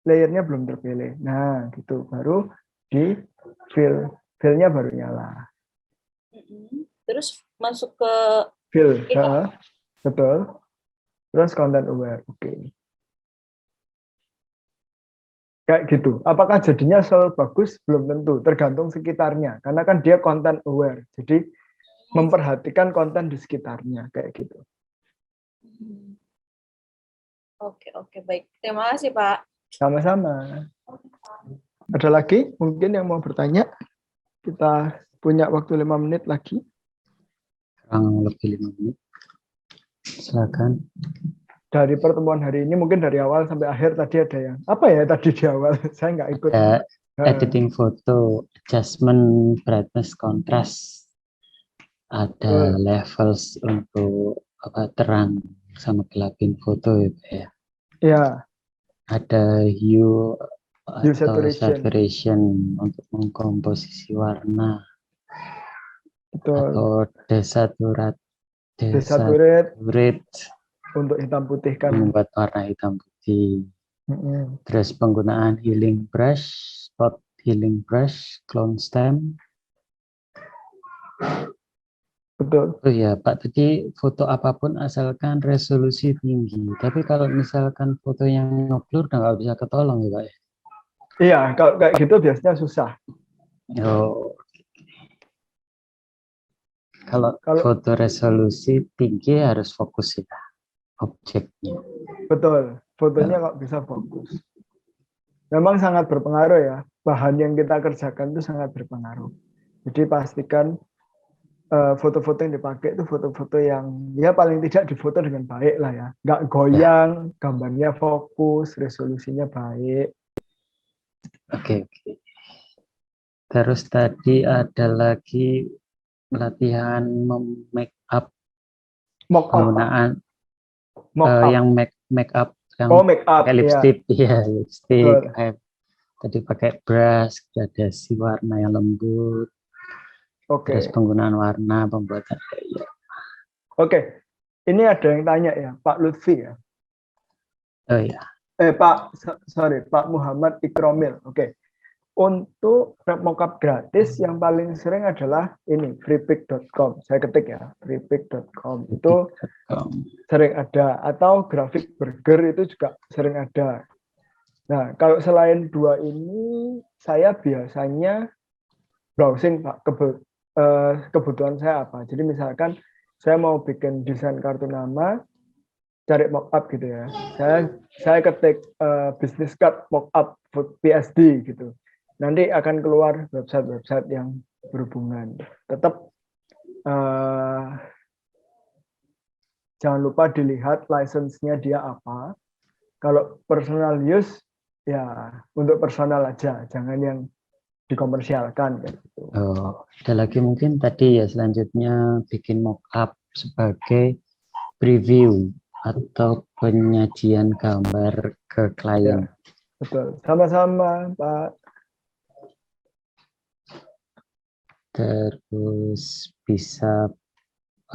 layernya belum terpilih. Nah, gitu. Baru di fill-nya baru nyala. Terus masuk ke Fill, betul. Terus content aware, oke. Kayak gitu. Apakah jadinya selalu bagus? Belum tentu. Tergantung sekitarnya. Karena kan dia content aware. Jadi memperhatikan konten di sekitarnya. Kayak gitu. Oke, baik. Terima kasih, Pak. Sama-sama. Ada lagi mungkin yang mau bertanya? Kita punya waktu 5 menit lagi. Kurang lebih 5 menit. Silakan. Dari pertemuan hari ini mungkin dari awal sampai akhir tadi ada yang apa ya tadi di awal? Saya nggak ikut. Editing foto, adjustment brightness contrast, ada levels untuk apa terang sama gelapin foto ya Pak ya. Ya. Ada hue atau saturation. saturation untuk mengkomposisi warna. Betul. Atau desaturate untuk hitam putih kan. Membuat warna hitam putih. Terus penggunaan healing brush, spot healing brush, clone stem. Betul. Oh ya Pak, tadi foto apapun asalkan resolusi tinggi. Tapi kalau misalkan foto yang ngeblur nggak bisa ketolong ya Pak? Iya, kalau kayak gitu biasanya susah. Oh, kalau Kalau foto resolusi tinggi harus fokus ya objeknya. betul, fotonya kok bisa fokus. Memang sangat berpengaruh ya. Bahan yang kita kerjakan itu sangat berpengaruh. Jadi pastikan foto-foto yang dipakai itu foto-foto yang ya paling tidak difoto dengan baik lah ya. Nggak goyang, gambarnya fokus, resolusinya baik. Oke. Terus tadi ada lagi latihan make up Mock up, Pak. penggunaan Mock up. yang make up yang Oh, make up. pakai Ya. lipstick, ya lipstick. Betul. Tadi pakai brush, gradasi warna yang lembut, Oke. terus penggunaan warna, pembuatan gaya. Oke. Ini ada yang tanya ya, Pak Lutfi ya. Oh ya, Pak Muhammad Ikromil. Oke. Untuk mockup gratis yang paling sering adalah ini freepik.com. Saya ketik ya, freepik.com. Itu sering ada, atau grafik burger itu juga sering ada. Nah, kalau selain dua ini, saya biasanya browsing Pak, kebutuhan saya apa. Jadi misalkan saya mau bikin desain kartu nama, cari mockup gitu ya. Saya ketik business card mockup PSD gitu. Nanti akan keluar website-website yang berhubungan. Tetap jangan lupa dilihat license-nya dia apa. Kalau personal use, ya untuk personal aja, jangan yang dikomersialkan. Gitu. Oh, ada lagi mungkin tadi ya selanjutnya bikin mockup sebagai preview atau penyajian gambar ke klien. Ya, betul. Sama-sama, Pak. Terus bisa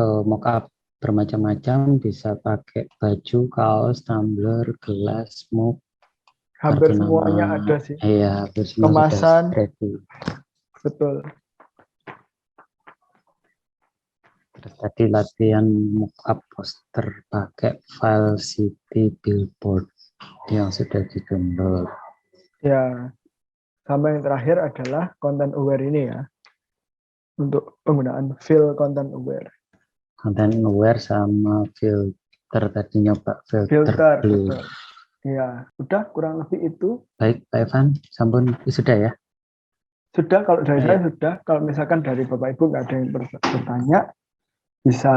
mockup bermacam-macam, bisa pakai baju, kaos, tumbler, gelas, mug. Hampir semuanya ada sih. Iya, hampir semua kemasan. sudah ready. Betul. Terus tadi latihan mockup poster pakai file city billboard yang sudah di-download. Ya, sama yang terakhir adalah content aware ini ya. Untuk penggunaan fill content aware. Content aware sama filter tadi nyoba Filter, blue. betul. Ya, udah kurang lebih itu. Baik, Pak Evan, sampun sudah ya? Sudah, kalau dari saya sudah. Kalau misalkan dari Bapak Ibu nggak ada yang bertanya, bisa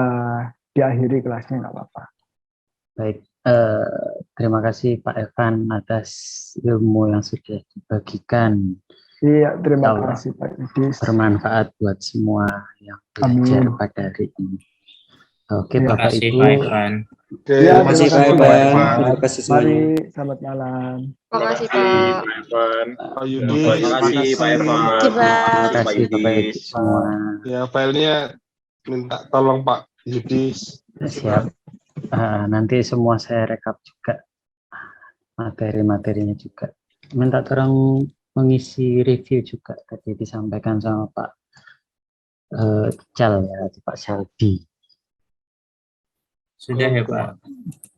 diakhiri kelasnya, nggak apa-apa. Baik, terima kasih Pak Evan atas ilmu yang sudah dibagikan. Iya, terima kasih Pak Yudis. Bermanfaat buat semua yang belajar pada hari ini. Oke, Ya. Bapak Ibu. Oke, Ya, terima kasih terima kasih, Pak Pak. Evan. Terima kasih semuanya. Mari, selamat malam. Terima kasih, Pak. Pak Yudi. Terima kasih Pak Evan. Terima kasih Bapak Ibu semua. Ya, filenya minta tolong Pak Yudis. Siap. Nanti semua saya rekap juga materi-materinya juga. Minta tolong mengisi review juga tadi disampaikan sama Pak Cal ya, Pak Saldi. Sudah ya Pak.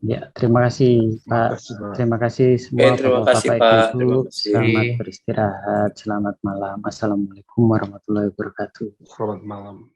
Ya, terima kasih Pak. Terima kasih semua terima kasih, Bapak Pak. Ibu. Terima kasih. Selamat beristirahat. Selamat malam. Assalamualaikum warahmatullahi wabarakatuh. Selamat malam.